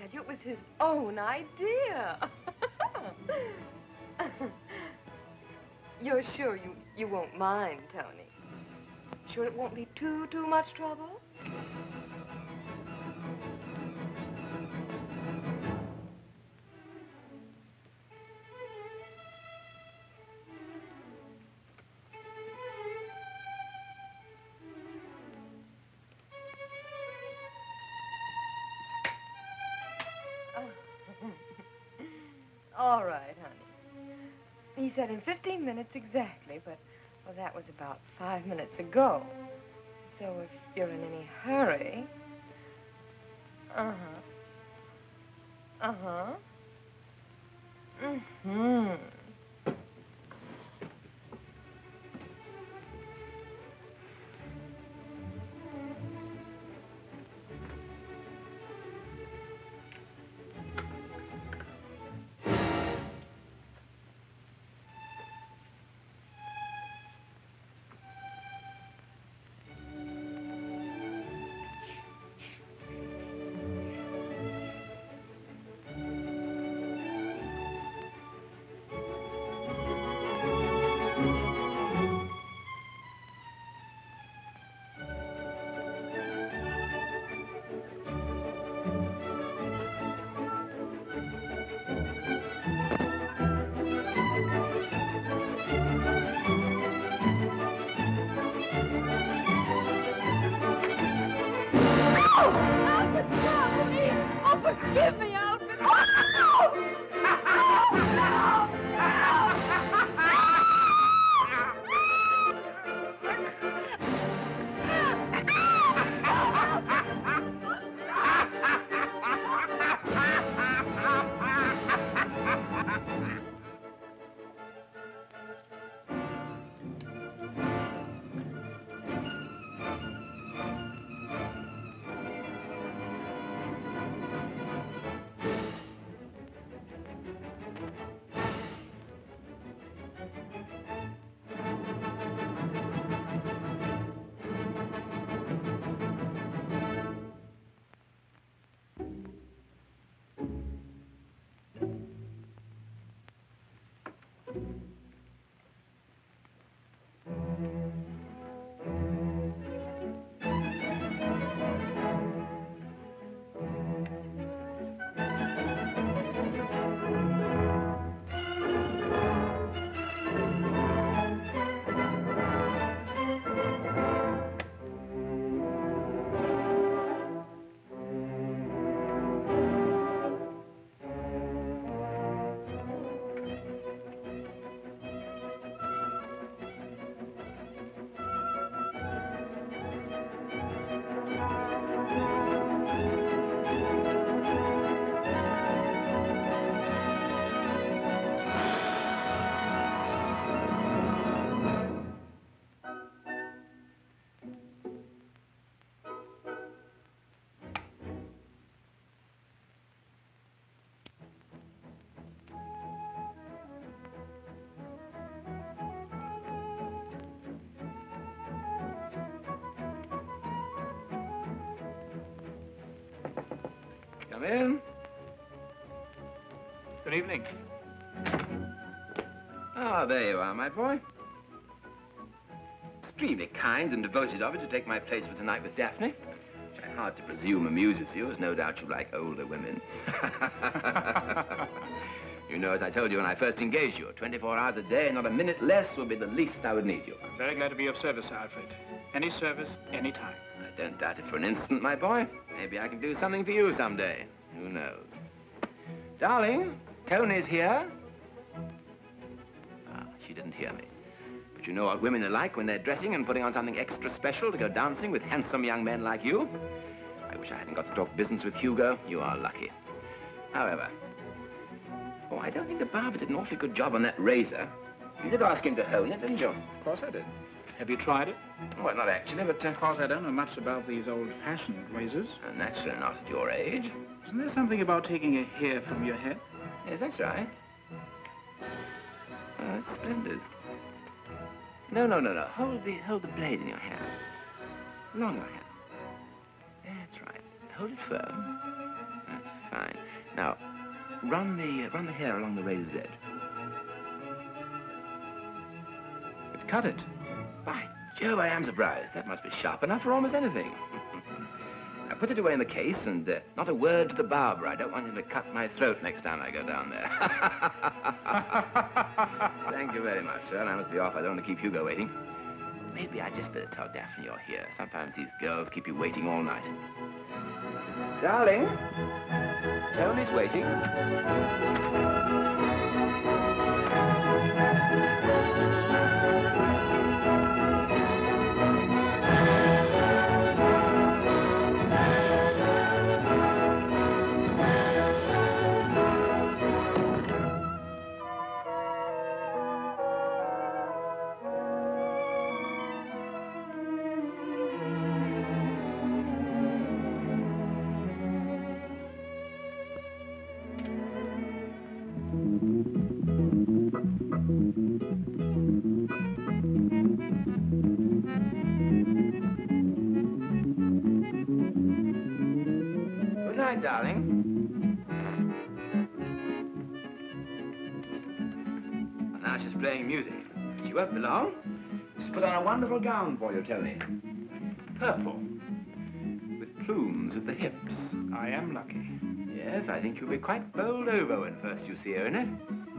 had you. It was his own idea. You're sure you won't mind, Tony? Sure it won't be too much trouble? All right, honey. He said in 15 minutes exactly, but, well, that was about 5 minutes ago. So if you're in any hurry... Uh-huh. Uh-huh. Mm-hmm. Forgive me, Alfred. Come in. Good evening. Ah, there you are, my boy. Extremely kind and devoted of you to take my place for tonight with Daphne, which I hard to presume amuses you, as no doubt you like older women. You know, as I told you when I first engaged you, 24 hours a day, not a minute less, would be the least I would need you. I'm very glad to be of service, Sir Alfred. Any service, any time. I don't doubt it for an instant, my boy. Maybe I can do something for you someday. Who knows? Darling, Tony's here. Ah, she didn't hear me. But you know what women are like when they're dressing and putting on something extra special to go dancing with handsome young men like you. I wish I hadn't got to talk business with Hugo. You are lucky. However, oh, I don't think the barber did an awfully good job on that razor. You did ask him to hone it, didn't you? Of course I did. Have you tried it? Well, not actually, but... Of course, I don't know much about these old-fashioned razors. Naturally not at your age. Isn't there something about taking a hair from your head? Yes, that's right. Oh, that's splendid. No. Hold the blade in your hand. Along your hand. That's right. Hold it firm. That's fine. Now, run the hair along the razor's edge. But cut it. By Jove, I am surprised. That must be sharp enough for almost anything. Now, put it away in the case, and not a word to the barber. I don't want him to cut my throat next time I go down there. Thank you very much, sir. I must be off. I don't want to keep Hugo waiting. Maybe I just better tell Daphne you're here. Sometimes these girls keep you waiting all night. Darling, Tony's waiting. Good night, darling. Well, now she's playing music. She won't be long. She's put on a wonderful gown for you, Tony. Purple. With plumes at the hips. I am lucky. Yes, I think you'll be quite bowled over when first you see her in it.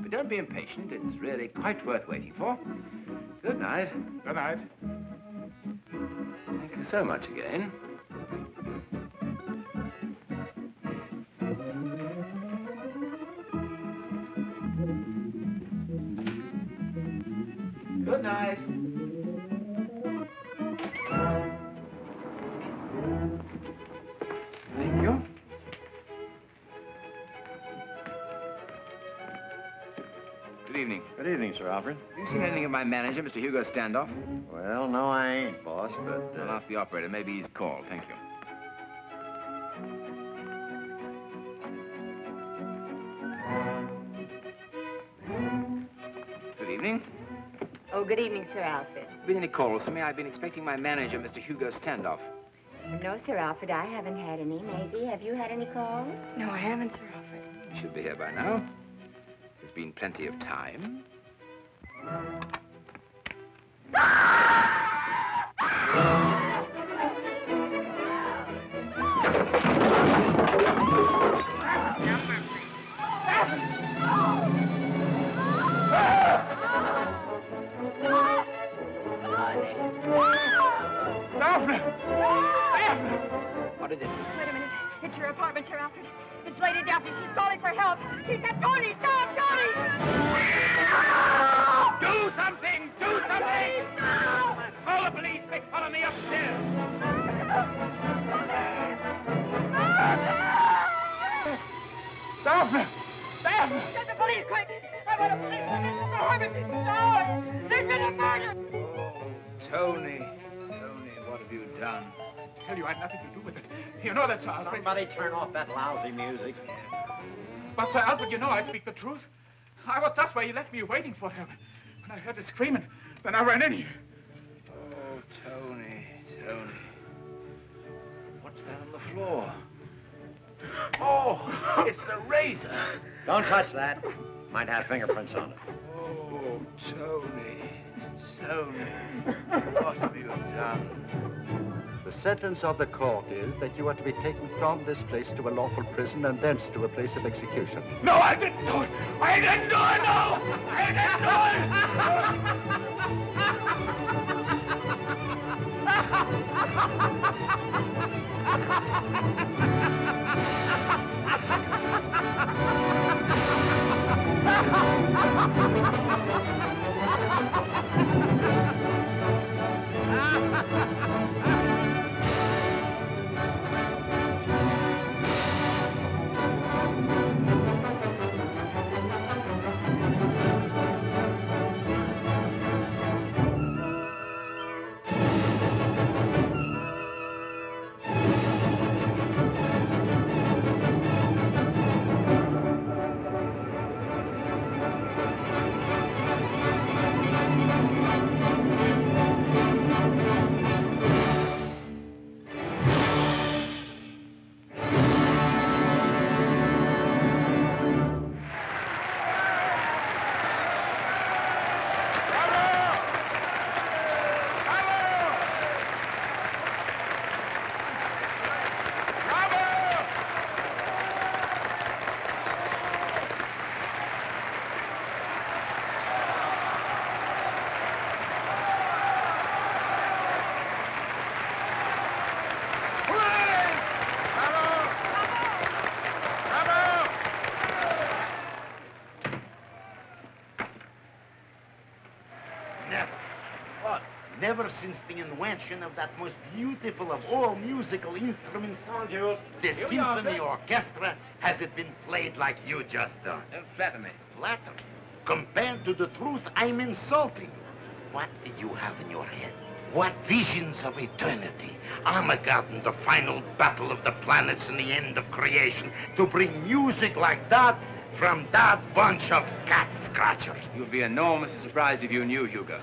But don't be impatient. It's really quite worth waiting for. Good night. Good night. Thank you so much again. Good night. Thank you. Good evening. Good evening, Sir Alfred. Have you seen anything of my manager, Mr. Hugo Standoff? Well, no, I ain't, boss, but... I'll ask the operator. Maybe he's called. Thank you. Good evening. Oh, good evening, Sir Alfred. Been any calls for me? I've been expecting my manager, Mr. Hugo Standoff. No, Sir Alfred, I haven't had any. Maisie, have you had any calls? No, I haven't, Sir Alfred. He should be here by now. There's been plenty of time. Daphne! Daphne! What is it? Wait a minute. It's your apartment, Sir Alfred. It's Lady Daphne. She's calling for help. She said, Tony, stop, Tony! Do something! Do something! Call the police. Quick, follow me upstairs. Daphne! Daphne! Get the police, quick! I want a policeman in the apartment. No! There's been a murder! Tony. Tony, what have you done? I tell you, I had nothing to do with it. You know that, Sir Alfred. Somebody turn off that lousy music. But, Sir Alfred, you know I speak the truth. I was just where you left me waiting for him. When I heard the screaming, then I ran in here. Oh, Tony, Tony. What's that on the floor? Oh, it's the razor. Don't touch that. Might have fingerprints on it. Oh, Tony, Tony, what have you done? The sentence of the court is that you are to be taken from this place to a lawful prison and thence to a place of execution. No, I didn't do it. I didn't do it. No, I Never. What? Never since the invention of that most beautiful of all musical instruments, the symphony orchestra, has it been played like you just done. Don't flatter me. Flatter? Compared to the truth, I'm insulting. What did you have in your head? What visions of eternity? Armageddon, the final battle of the planets and the end of creation, to bring music like that from that bunch of cat scratchers. You'd be enormously surprised if you knew, Hugo.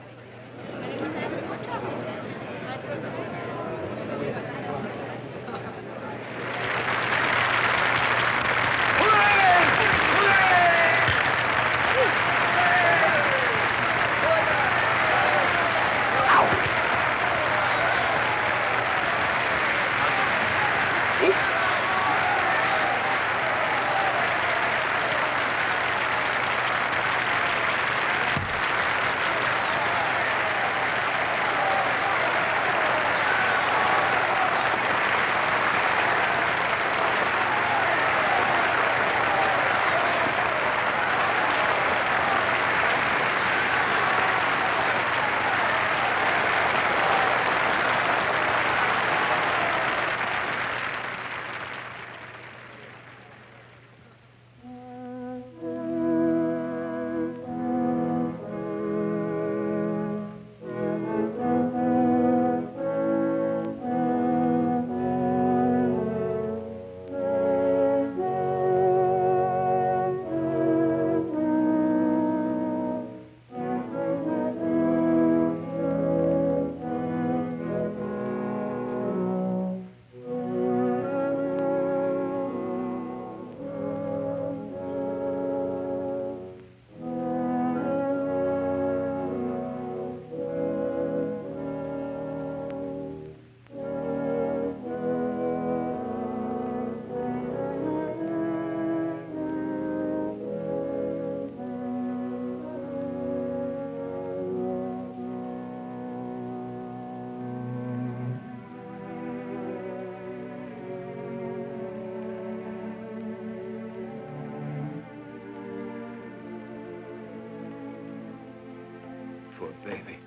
Poor baby.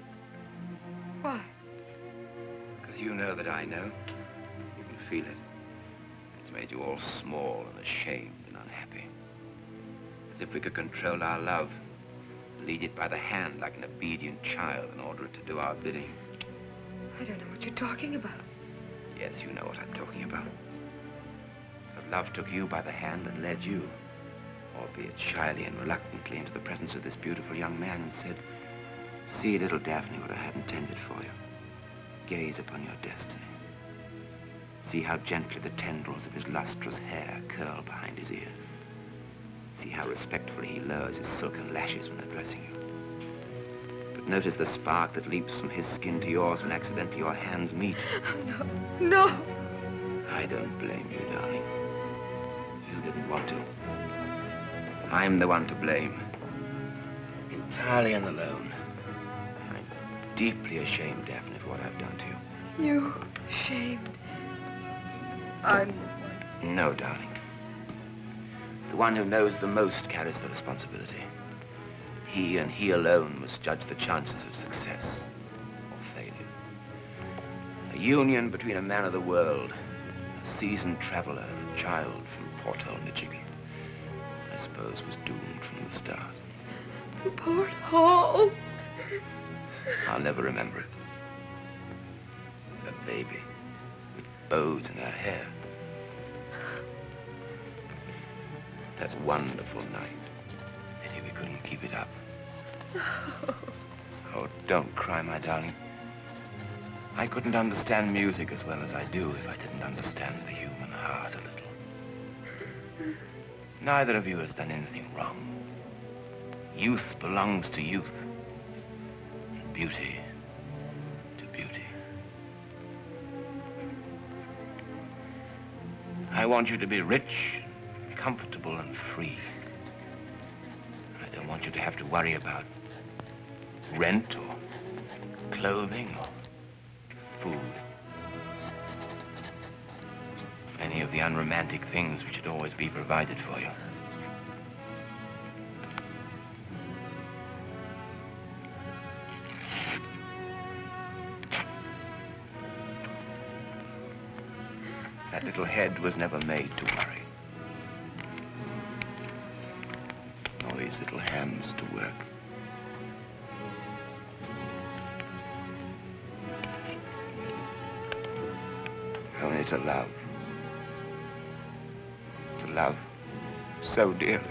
Why? Because you know that I know. You can feel it. It's made you all small and ashamed and unhappy. As if we could control our love, lead it by the hand like an obedient child and order it to do our bidding. I don't know what you're talking about. Yes, you know what I'm talking about. But love took you by the hand and led you, albeit shyly and reluctantly, into the presence of this beautiful young man and said, "See, little Daphne, what I had intended for you. Gaze upon your destiny. See how gently the tendrils of his lustrous hair curl behind his ears. See how respectfully he lowers his silken lashes when addressing you. But notice the spark that leaps from his skin to yours when accidentally your hands meet. No. I don't blame you, darling. You didn't want to. I'm the one to blame. Entirely and alone. I'm deeply ashamed, Daphne, for what I've done to you. You ashamed? I'm... No, darling. The one who knows the most carries the responsibility. He and he alone must judge the chances of success or failure. A union between a man of the world, a seasoned traveler, and a child from Porthole, Michigan, I suppose was doomed from the start. Porthole. I'll never remember it. A baby with bows in her hair. That wonderful night. Pity we couldn't keep it up. Oh, don't cry, my darling. I couldn't understand music as well as I do if I didn't understand the human heart a little. Neither of you has done anything wrong. Youth belongs to youth. And beauty to beauty. I want you to be rich, comfortable and free. I don't want you to have to worry about rent or clothing or food. Any of the unromantic things which should always be provided for you. That little head was never made to worry. All these little hands to work. Only to love. To love so dearly.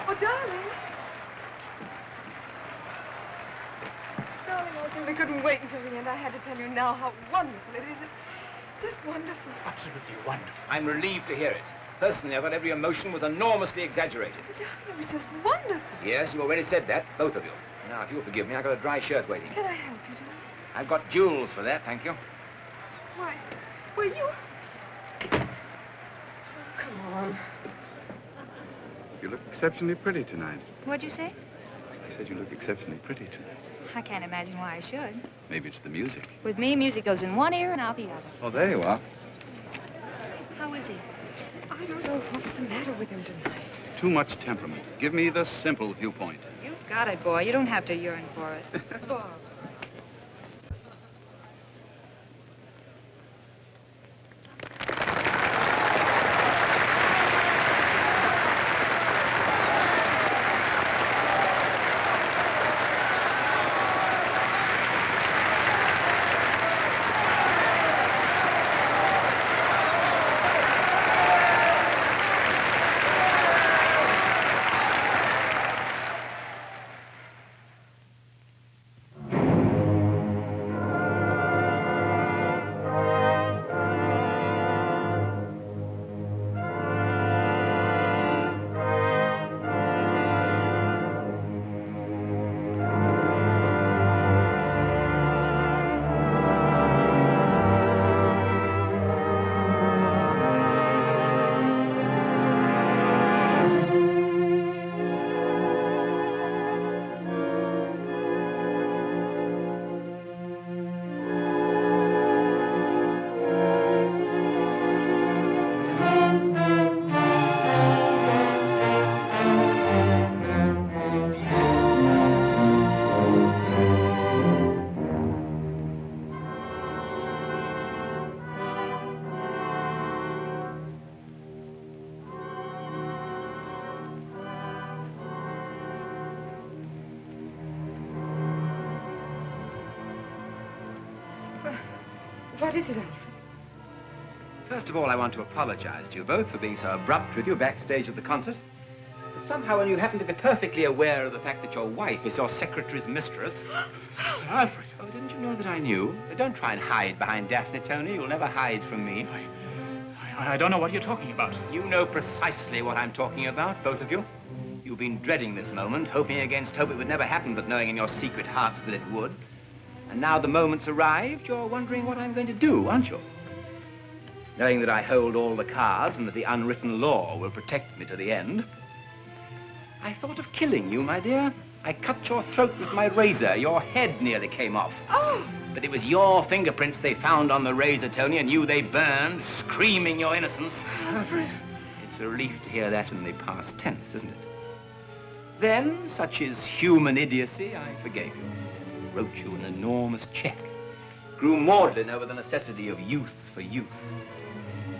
Oh, darling. Darling, I simply couldn't wait until the end. I had to tell you now how wonderful it is. It's just wonderful. Absolutely wonderful. I'm relieved to hear it. Personally, I thought every emotion was enormously exaggerated. But darling, it was just wonderful. Yes, you already said that, both of you. Now, if you'll forgive me, I've got a dry shirt waiting. Can I help you, darling? I've got jewels for that, thank you. Why, well, you... Oh, come on. You look exceptionally pretty tonight. What'd you say? I said you look exceptionally pretty tonight. I can't imagine why I should. Maybe it's the music. With me, music goes in one ear and out the other. Oh, there you are. How is he? I don't know what's the matter with him tonight. Too much temperament. Give me the simple viewpoint. You've got it, boy. You don't have to yearn for it. Bob. What is it, Alfred? First of all, I want to apologize to you both for being so abrupt with you backstage at the concert. But somehow, when you happen to be perfectly aware of the fact that your wife is your secretary's mistress... Alfred! Oh, didn't you know that I knew? Don't try and hide behind Daphne, Tony. You'll never hide from me. I don't know what you're talking about. You know precisely what I'm talking about, both of you. You've been dreading this moment, hoping against hope it would never happen, but knowing in your secret hearts that it would. And now the moment's arrived, you're wondering what I'm going to do, aren't you? Knowing that I hold all the cards and that the unwritten law will protect me to the end. I thought of killing you, my dear. I cut your throat with my razor. Your head nearly came off. Oh! But it was your fingerprints they found on the razor, Tony, and you they burned, screaming your innocence. Alfred. It's a relief to hear that in the past tense, isn't it? Then, such is human idiocy, I forgave you. Wrote you an enormous check. Grew maudlin over the necessity of youth for youth.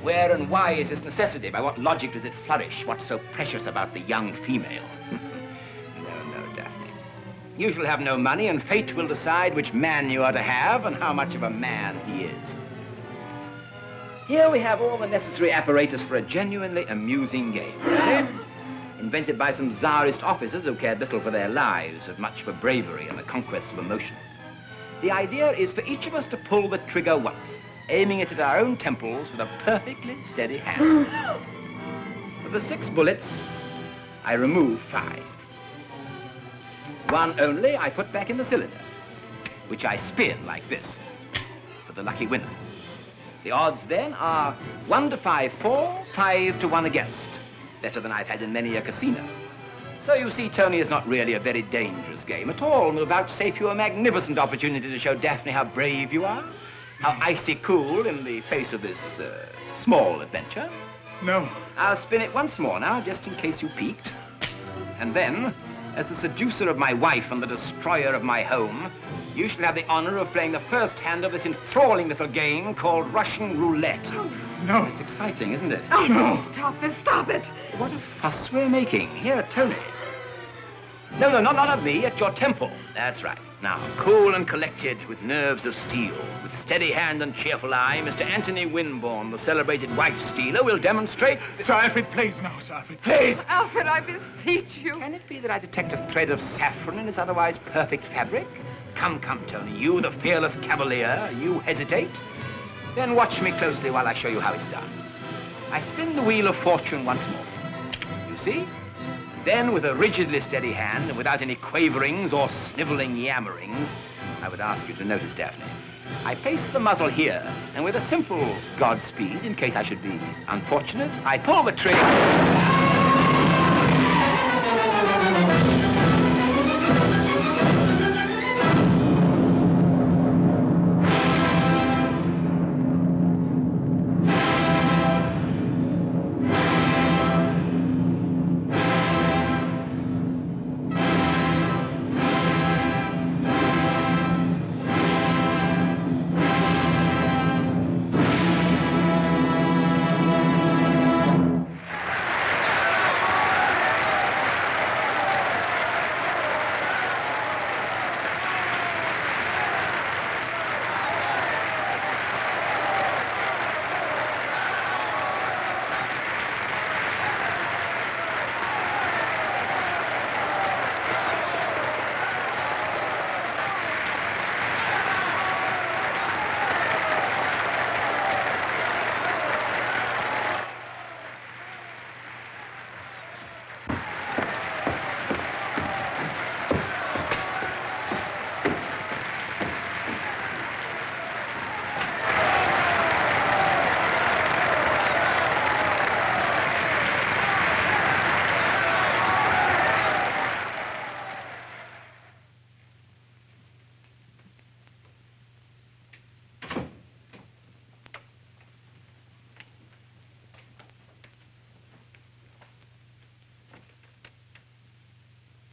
Where and why is this necessity? By what logic does it flourish? What's so precious about the young female? No, Daphne. You shall have no money, and fate will decide which man you are to have and how much of a man he is. Here we have all the necessary apparatus for a genuinely amusing game. Invented by some czarist officers who cared little for their lives, but much for bravery and the conquest of emotion. The idea is for each of us to pull the trigger once, aiming it at our own temples with a perfectly steady hand. Of the 6 bullets, I remove 5. 1 only I put back in the cylinder, which I spin like this, for the lucky winner. The odds then are 1 to 5 for, 5 to 1 against. Better than I've had in many a casino. So you see, Tony is not really a very dangerous game at all, and will vouchsafe you a magnificent opportunity to show Daphne how brave you are, how icy cool in the face of this small adventure. No. I'll spin it once more now, just in case you peeked. And then, as the seducer of my wife and the destroyer of my home, you shall have the honor of playing the first hand of this enthralling little game called Russian roulette. No. It's exciting, isn't it? Oh, no. Stop this, stop it. What a fuss we're making. Here, Tony. No, not at me, at your temple. That's right. Now, cool and collected, with nerves of steel, with steady hand and cheerful eye, Mr. Anthony Winborn, the celebrated wife stealer, will demonstrate... Sir Alfred, please, no, Sir Alfred, please. Alfred, I beseech you. Can it be that I detect a thread of saffron in its otherwise perfect fabric? Come, Tony, you, the fearless cavalier, you hesitate? Then watch me closely while I show you how it's done. I spin the wheel of fortune once more. You see? Then, with a rigidly steady hand, and without any quaverings or sniveling yammerings, I would ask you to notice, Daphne, I place the muzzle here, and with a simple Godspeed, in case I should be unfortunate, I pull the trigger.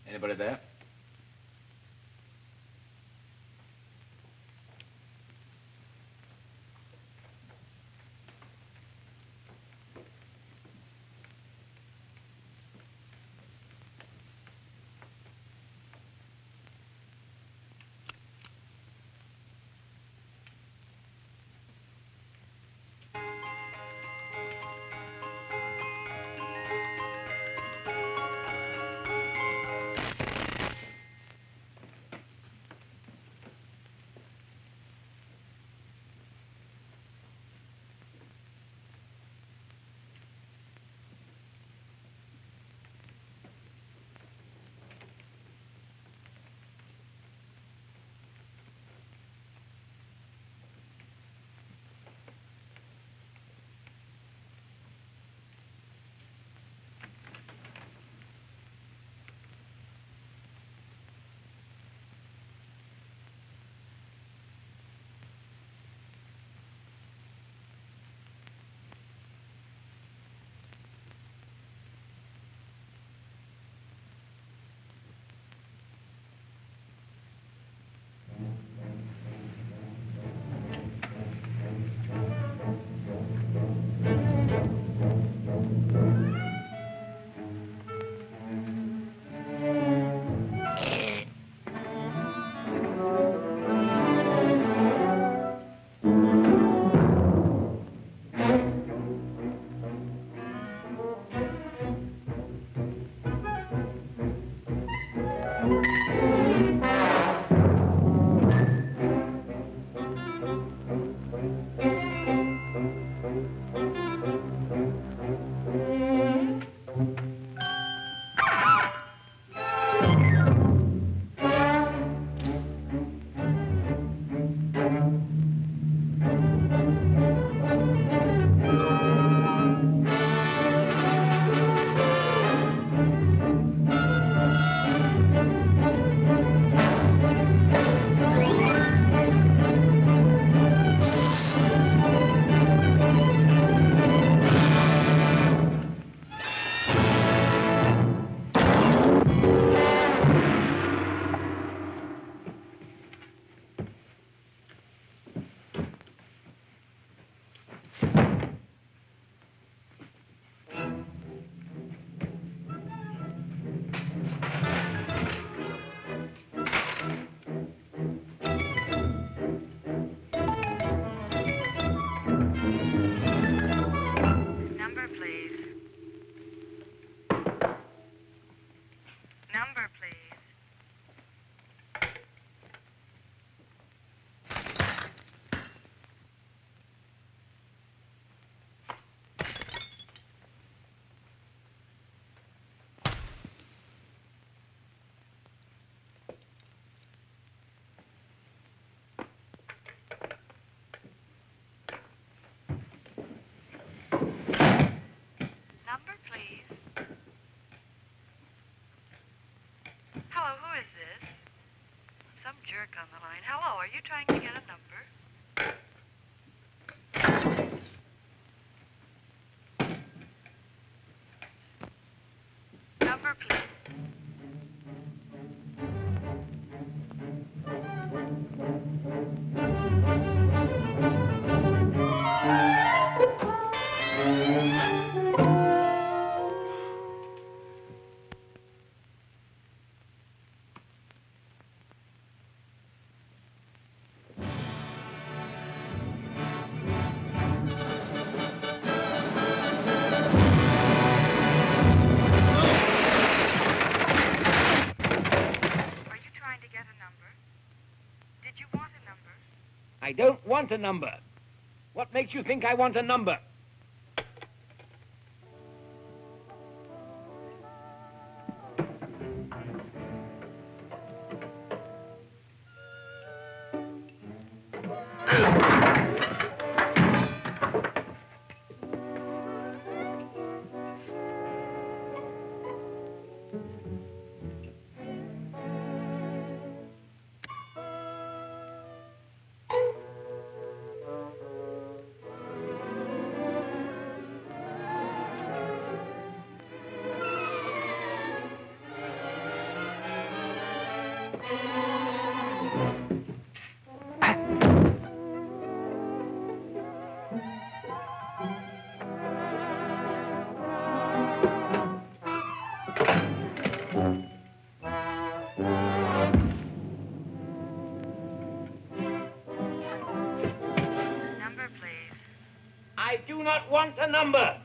Anybody there? Number, please. Hello, who is this? Some jerk on the line. Hello, are you trying to get a number? Number, please. I don't want a number. What makes you think I want a number? I do not want a number.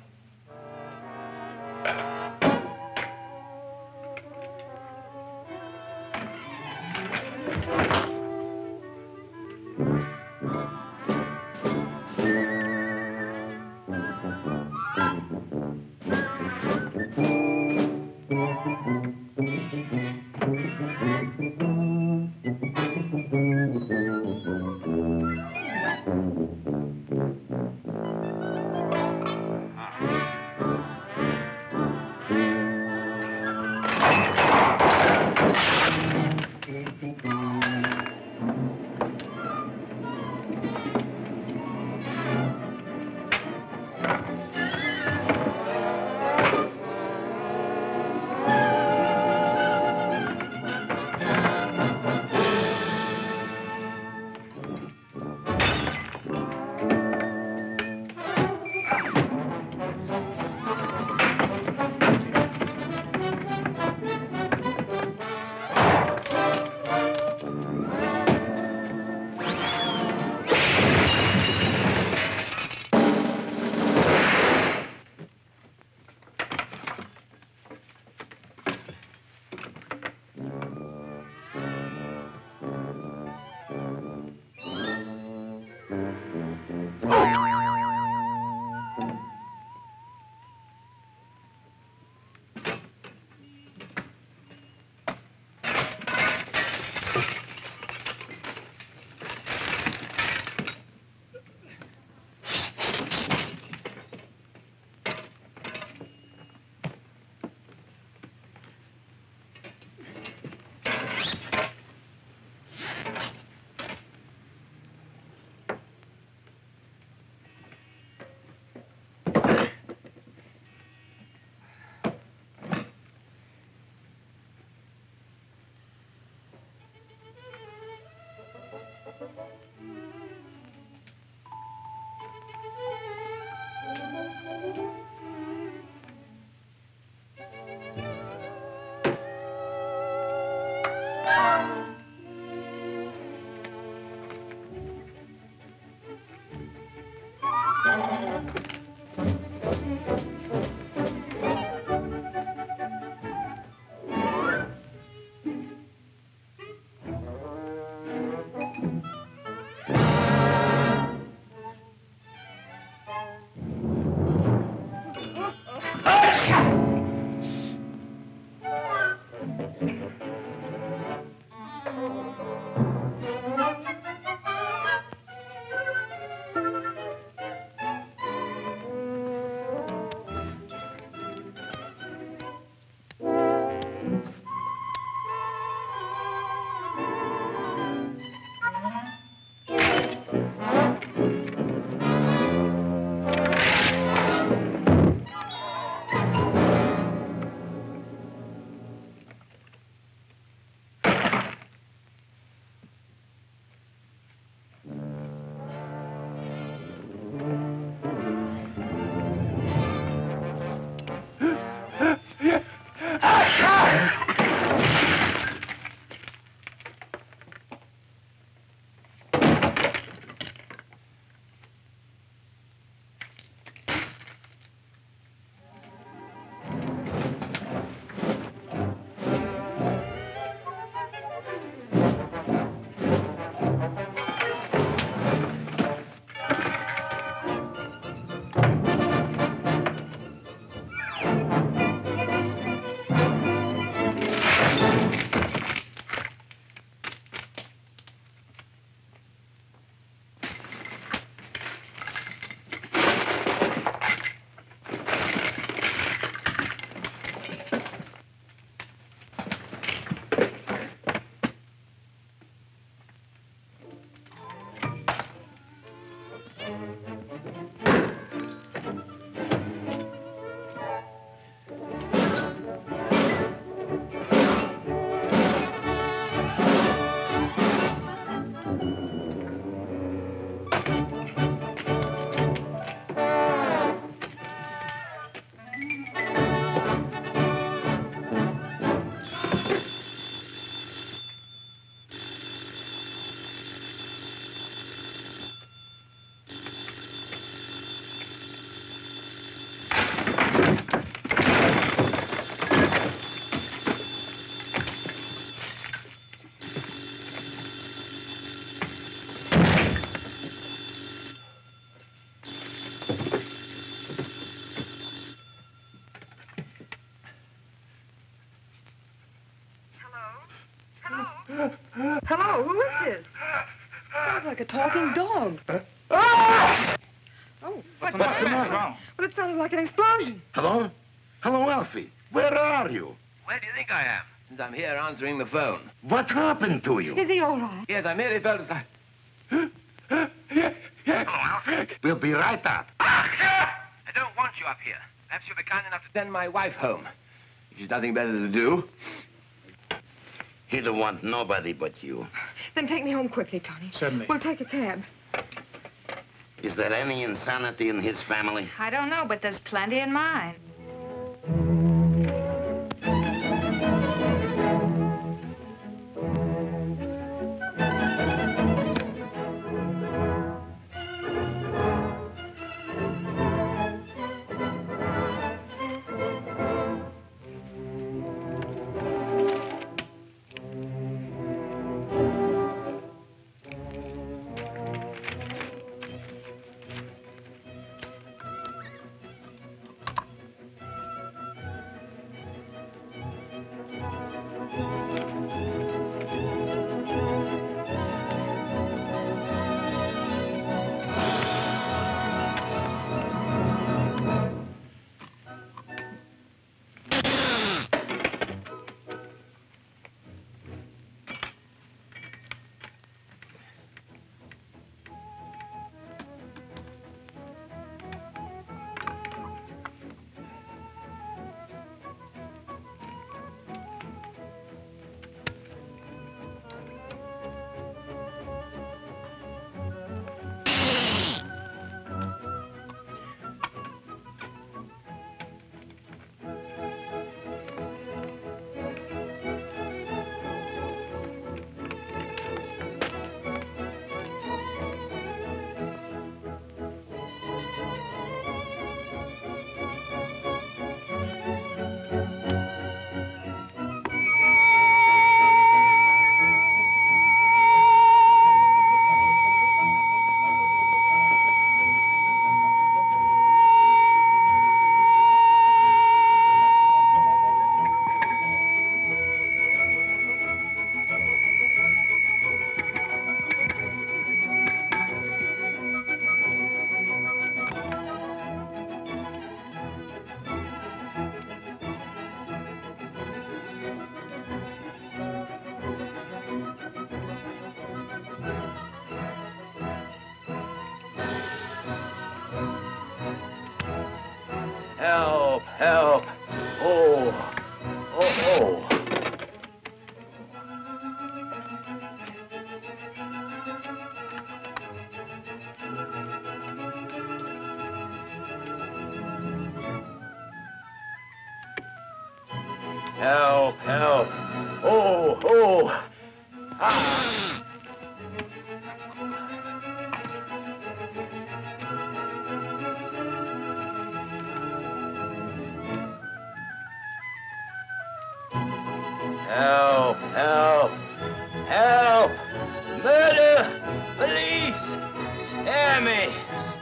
Hello, who is this? Sounds like a talking dog. Oh, what's the matter? Well, it sounded like an explosion. Hello? Hello, Alfie. Where are you? Where do you think I am? Since I'm here answering the phone. What happened to you? Is he all right? Yes, I merely felt as I... We'll be right up. I don't want you up here. Perhaps you'll be kind enough to send my wife home. If she's nothing better to do. He don't want nobody but you. Then take me home quickly, Tony. Certainly. We'll take a cab. Is there any insanity in his family? I don't know, but there's plenty in mine. Help, help. Oh, oh, oh. Help, help. Oh, oh. Ah. Help, help, help. Murder, police. Spare me,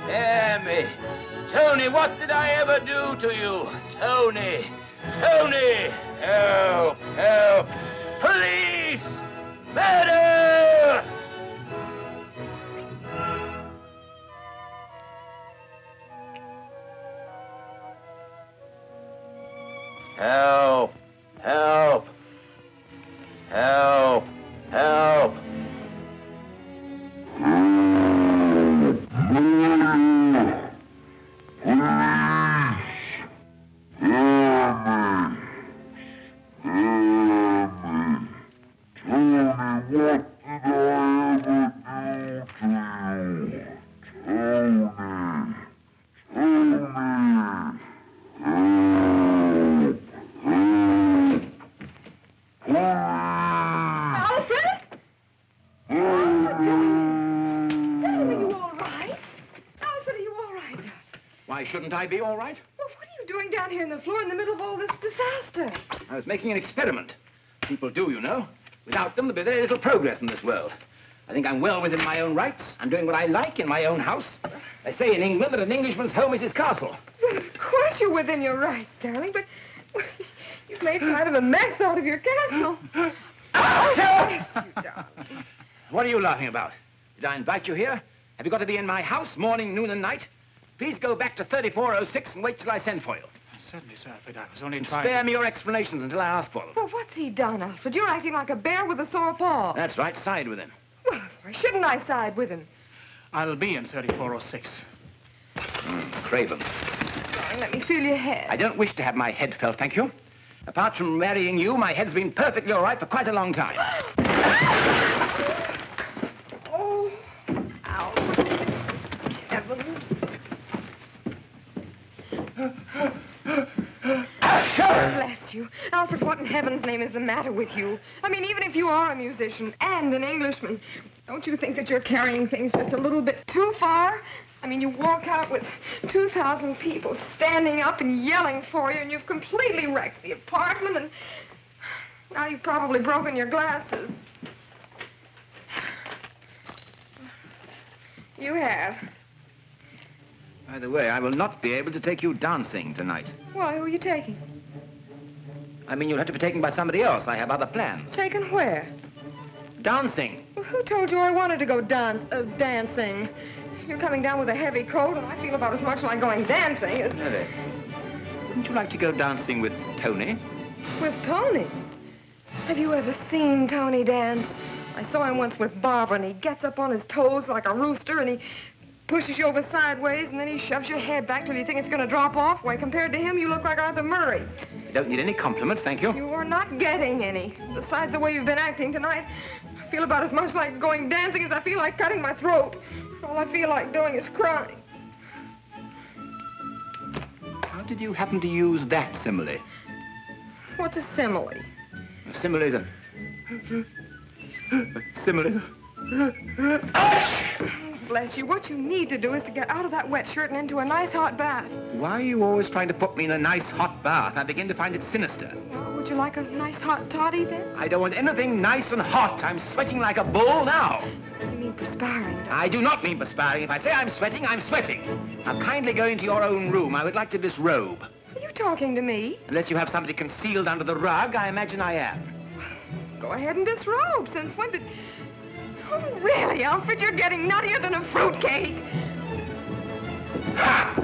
spare me. Tony, what did I ever do to you? Tony, Tony. Help, help. Police, murder. Help, help. Help! Help! Why shouldn't I be all right? Well, what are you doing down here on the floor in the middle of all this disaster? I was making an experiment. People do, you know. Without them, there'd be very little progress in this world. I think I'm well within my own rights. I'm doing what I like in my own house. They say in England that an Englishman's home is his castle. Well, of course you're within your rights, darling, but you've made kind of a mess out of your castle. Oh, yes, you darling. What are you laughing about? Did I invite you here? Have you got to be in my house morning, noon, and night? Please go back to 3406 and wait till I send for you. Certainly, sir, Alfred. I was only trying Spare me your explanations until I ask for them. Well, what's he done, Alfred? You're acting like a bear with a sore paw. That's right. Side with him. Well, why shouldn't I side with him? I'll be in 3406. Craven. Darling, let me feel your head. I don't wish to have my head felt, thank you. Apart from marrying you, my head's been perfectly all right for quite a long time. Oh, Alfred. Heavens. Bless you. Alfred, what in heaven's name is the matter with you? I mean, even if you are a musician and an Englishman, don't you think that you're carrying things just a little bit too far? I mean, you walk out with 2,000 people standing up and yelling for you, and you've completely wrecked the apartment, and now you've probably broken your glasses. You have. By the way, I will not be able to take you dancing tonight. Why, who are you taking? I mean, you'll have to be taken by somebody else. I have other plans. Taken where? Dancing. Well, who told you I wanted to go dancing? You're coming down with a heavy cold, and I feel about as much like going dancing as... Really? Wouldn't you like to go dancing with Tony? With Tony? Have you ever seen Tony dance? I saw him once with Barbara, and he gets up on his toes like a rooster, and he pushes you over sideways, and then he shoves your head back till you think it's going to drop off. Why, compared to him, you look like Arthur Murray. I don't need any compliments, thank you. You are not getting any. Besides the way you've been acting tonight, I feel about as much like going dancing as I feel like cutting my throat. All I feel like doing is crying. How did you happen to use that simile? What's a simile? A simile is a... simile is a... Bless you, what you need to do is to get out of that wet shirt and into a nice hot bath. Why are you always trying to put me in a nice hot bath? I begin to find it sinister. Well, would you like a nice hot toddy then? I don't want anything nice and hot. I'm sweating like a bull now. You mean perspiring? I do not mean perspiring. If I say I'm sweating, I'm sweating. Now kindly go into your own room. I would like to disrobe. Are you talking to me? Unless you have somebody concealed under the rug, I imagine I am. Go ahead and disrobe. Since when did... Oh, really, Alfred? You're getting nuttier than a fruitcake. Ha!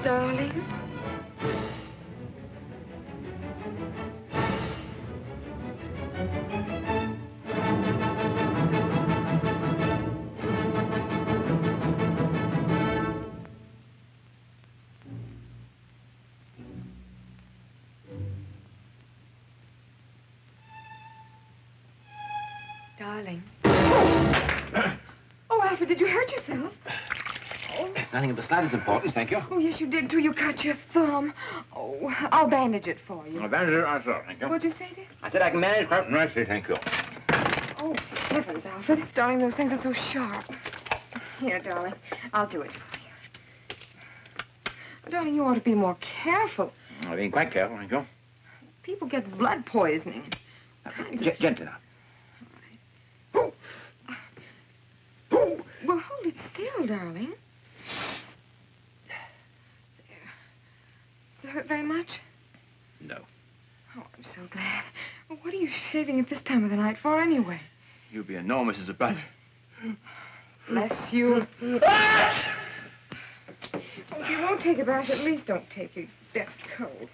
Darling. Darling. Oh, Alfred, did you hurt yourself? Oh. Nothing of the slightest importance, thank you. Oh, yes, you did, too. You cut your thumb. Oh, I'll bandage it for you. I'll bandage it myself, thank you. What'd you say, dear? I said I can manage quite nicely, thank you. Oh, heavens, Alfred. Darling, those things are so sharp. Here, darling, I'll do it for you. Oh, darling, you ought to be more careful. I'm being quite careful, thank you. People get blood poisoning. Gently now. All right. Well, hold it still, darling. There. Does it hurt very much? No. Oh, I'm so glad. Well, what are you shaving at this time of the night for, anyway? You'll be enormous as a brother. Bless you. Oh, if you won't take a bath, at least don't take your death cold.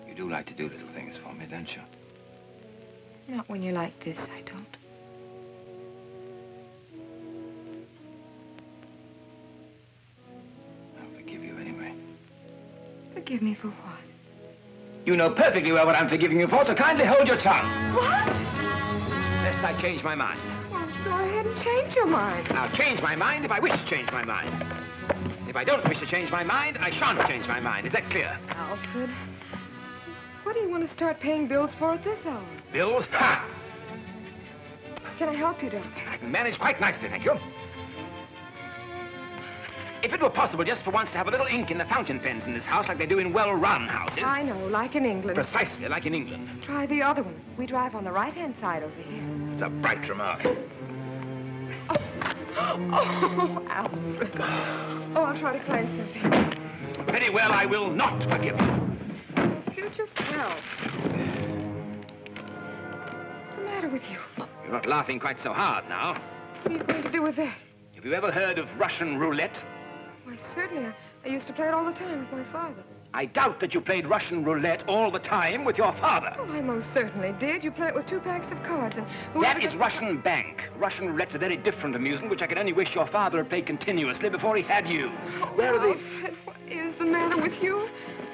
You do like to do little things for me, don't you? Not when you're like this, I don't. I'll forgive you anyway. Forgive me for what? You know perfectly well what I'm forgiving you for, so kindly hold your tongue. What? Lest I change my mind. Well, go ahead and change your mind. I'll change my mind if I wish to change my mind. If I don't wish to change my mind, I shan't change my mind. Is that clear? Alfred, what do you want to start paying bills for at this hour? Bills? Ha! Can I help you, darling? I can manage quite nicely, thank you. If it were possible just for once to have a little ink in the fountain pens in this house like they do in well-run houses. I know, like in England. Precisely, like in England. Try the other one. We drive on the right-hand side over here. It's a bright remark. Oh, Alfred. Oh, I'll try to find something. Very well, I will not forgive you. Suit yourself. What's the matter with you? You're not laughing quite so hard now. What are you going to do with that? Have you ever heard of Russian roulette? Why, certainly. I used to play it all the time with my father. I doubt that you played Russian roulette all the time with your father. Well, I most certainly did. You play it with 2 packs of cards, and that is Russian bank. Russian roulette's a very different amusement, which I can only wish your father had played continuously before he had you. Oh, where are Alfred, what is the matter with you?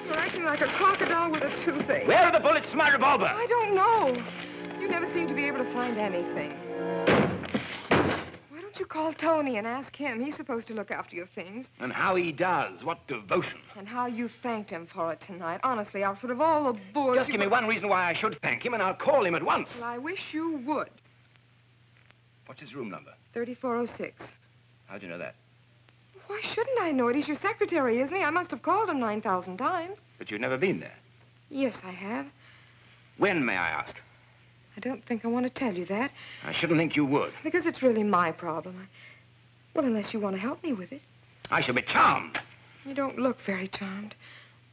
You're acting like a crocodile with a toothache. Where are the bullets to my revolver? I don't know. You never seem to be able to find anything. Why don't you call Tony and ask him? He's supposed to look after your things. And how he does. What devotion. And how you thanked him for it tonight. Honestly, Alfred, of all the boys... Just give me one reason why I should thank him, and I'll call him at once. Well, I wish you would. What's his room number? 3406. How'd you know that? Why shouldn't I know it? He's your secretary, isn't he? I must have called him 9,000 times. But you've never been there. Yes, I have. When, may I ask? I don't think I want to tell you that. I shouldn't think you would. Because it's really my problem. Well, unless you want to help me with it. I shall be charmed. You don't look very charmed.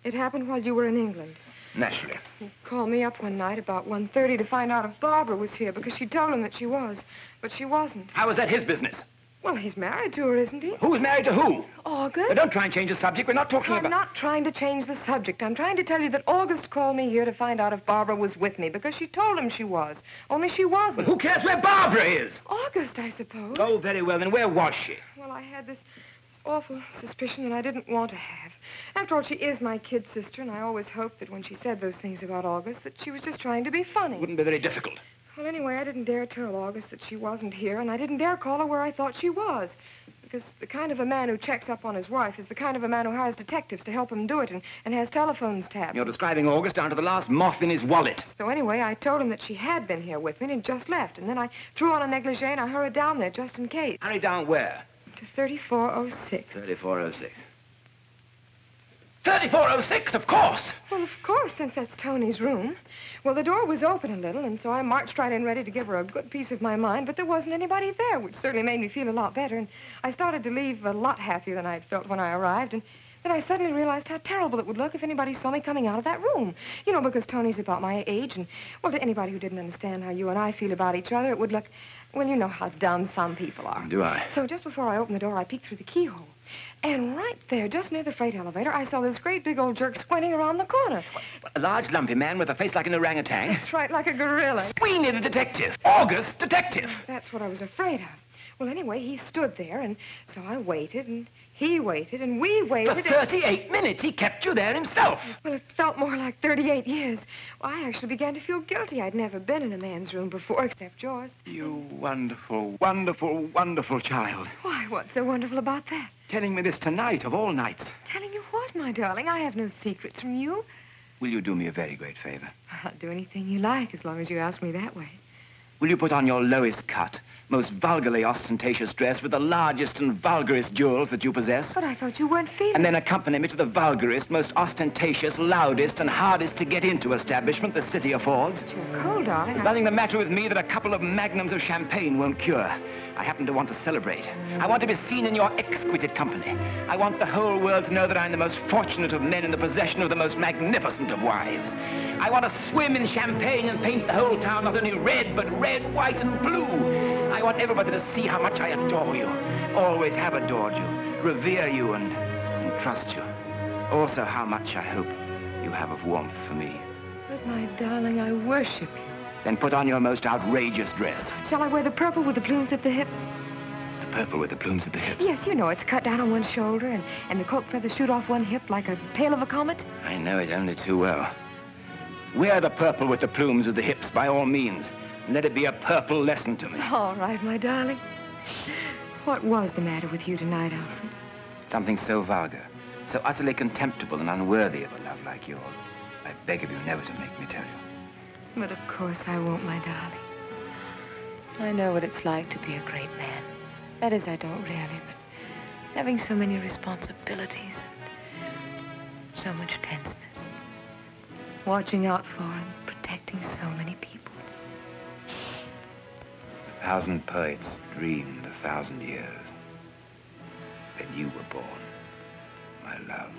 It happened while you were in England. Naturally. He called me up one night about 1:30 to find out if Barbara was here, because she told him that she was. But she wasn't. How was that his business? Well, he's married to her, isn't he? Who's married to who? August. Now, don't try and change the subject. We're not talking about... I'm not trying to change the subject. I'm trying to tell you that August called me here to find out if Barbara was with me, because she told him she was. Only she wasn't. But who cares where Barbara is? August, I suppose. Oh, very well. Then where was she? Well, I had this awful suspicion that I didn't want to have. After all, she is my kid sister, and I always hoped that when she said those things about August, that she was just trying to be funny. Wouldn't be very difficult. Well, anyway, I didn't dare tell August that she wasn't here, and I didn't dare call her where I thought she was. Because the kind of a man who checks up on his wife is the kind of a man who hires detectives to help him do it and has telephones tapped. You're describing August down to the last moth in his wallet. So anyway, I told him that she had been here with me and had just left. And then I threw on a negligee and I hurried down there just in case. Hurry down where? To 3406. 3406. 3406, of course! Well, of course, since that's Tony's room. Well, the door was open a little, and so I marched right in ready to give her a good piece of my mind, but there wasn't anybody there, which certainly made me feel a lot better, and I started to leave a lot happier than I'd felt when I arrived, and Then I suddenly realized how terrible it would look if anybody saw me coming out of that room. You know, because Tony's about my age, and, well, to anybody who didn't understand how you and I feel about each other, it would look, well, you know how dumb some people are. Do I? So just before I opened the door, I peeked through the keyhole. And right there, just near the freight elevator, I saw this great big old jerk squinting around the corner. A large, lumpy man with a face like an orangutan. That's right, like a gorilla. Sweeney the detective. August detective. That's what I was afraid of. Well, anyway, he stood there, and so I waited, and he waited, and we waited. For 38 minutes, he kept you there himself. Well, it felt more like 38 years. Well, I actually began to feel guilty. I'd never been in a man's room before, except yours. You wonderful, wonderful, wonderful child. Why, what's so wonderful about that? Telling me this tonight of all nights. Telling you what, my darling? I have no secrets from you. Will you do me a very great favor? I'll do anything you like, as long as you ask me that way. Will you put on your lowest cut, most vulgarly ostentatious dress with the largest and vulgarest jewels that you possess? But I thought you weren't feeling... And then accompany me to the vulgarest, most ostentatious, loudest, and hardest to get into establishment the city affords. But you're cold, darling. There's nothing the matter with me that a couple of magnums of champagne won't cure. I happen to want to celebrate. I want to be seen in your exquisite company. I want the whole world to know that I'm the most fortunate of men in the possession of the most magnificent of wives. I want to swim in champagne and paint the whole town not only red, but red, white, and blue. I want everybody to see how much I adore you, always have adored you, revere you, and trust you. Also, how much I hope you have of warmth for me. But, my darling, I worship you. Then put on your most outrageous dress. Shall I wear the purple with the plumes at the hips? The purple with the plumes at the hips? Yes, you know, it's cut down on one shoulder, and the coat feathers shoot off one hip like a tail of a comet. I know it only too well. Wear the purple with the plumes at the hips, by all means. And let it be a purple lesson to me. All right, my darling. What was the matter with you tonight, Alfred? Something so vulgar, so utterly contemptible and unworthy of a love like yours. I beg of you never to make me tell you. But of course I won't, my darling. I know what it's like to be a great man. That is, I don't really, but having so many responsibilities and so much tenseness. Watching out for and protecting so many people. 1,000 poets dreamed 1,000 years. Then you were born, my love.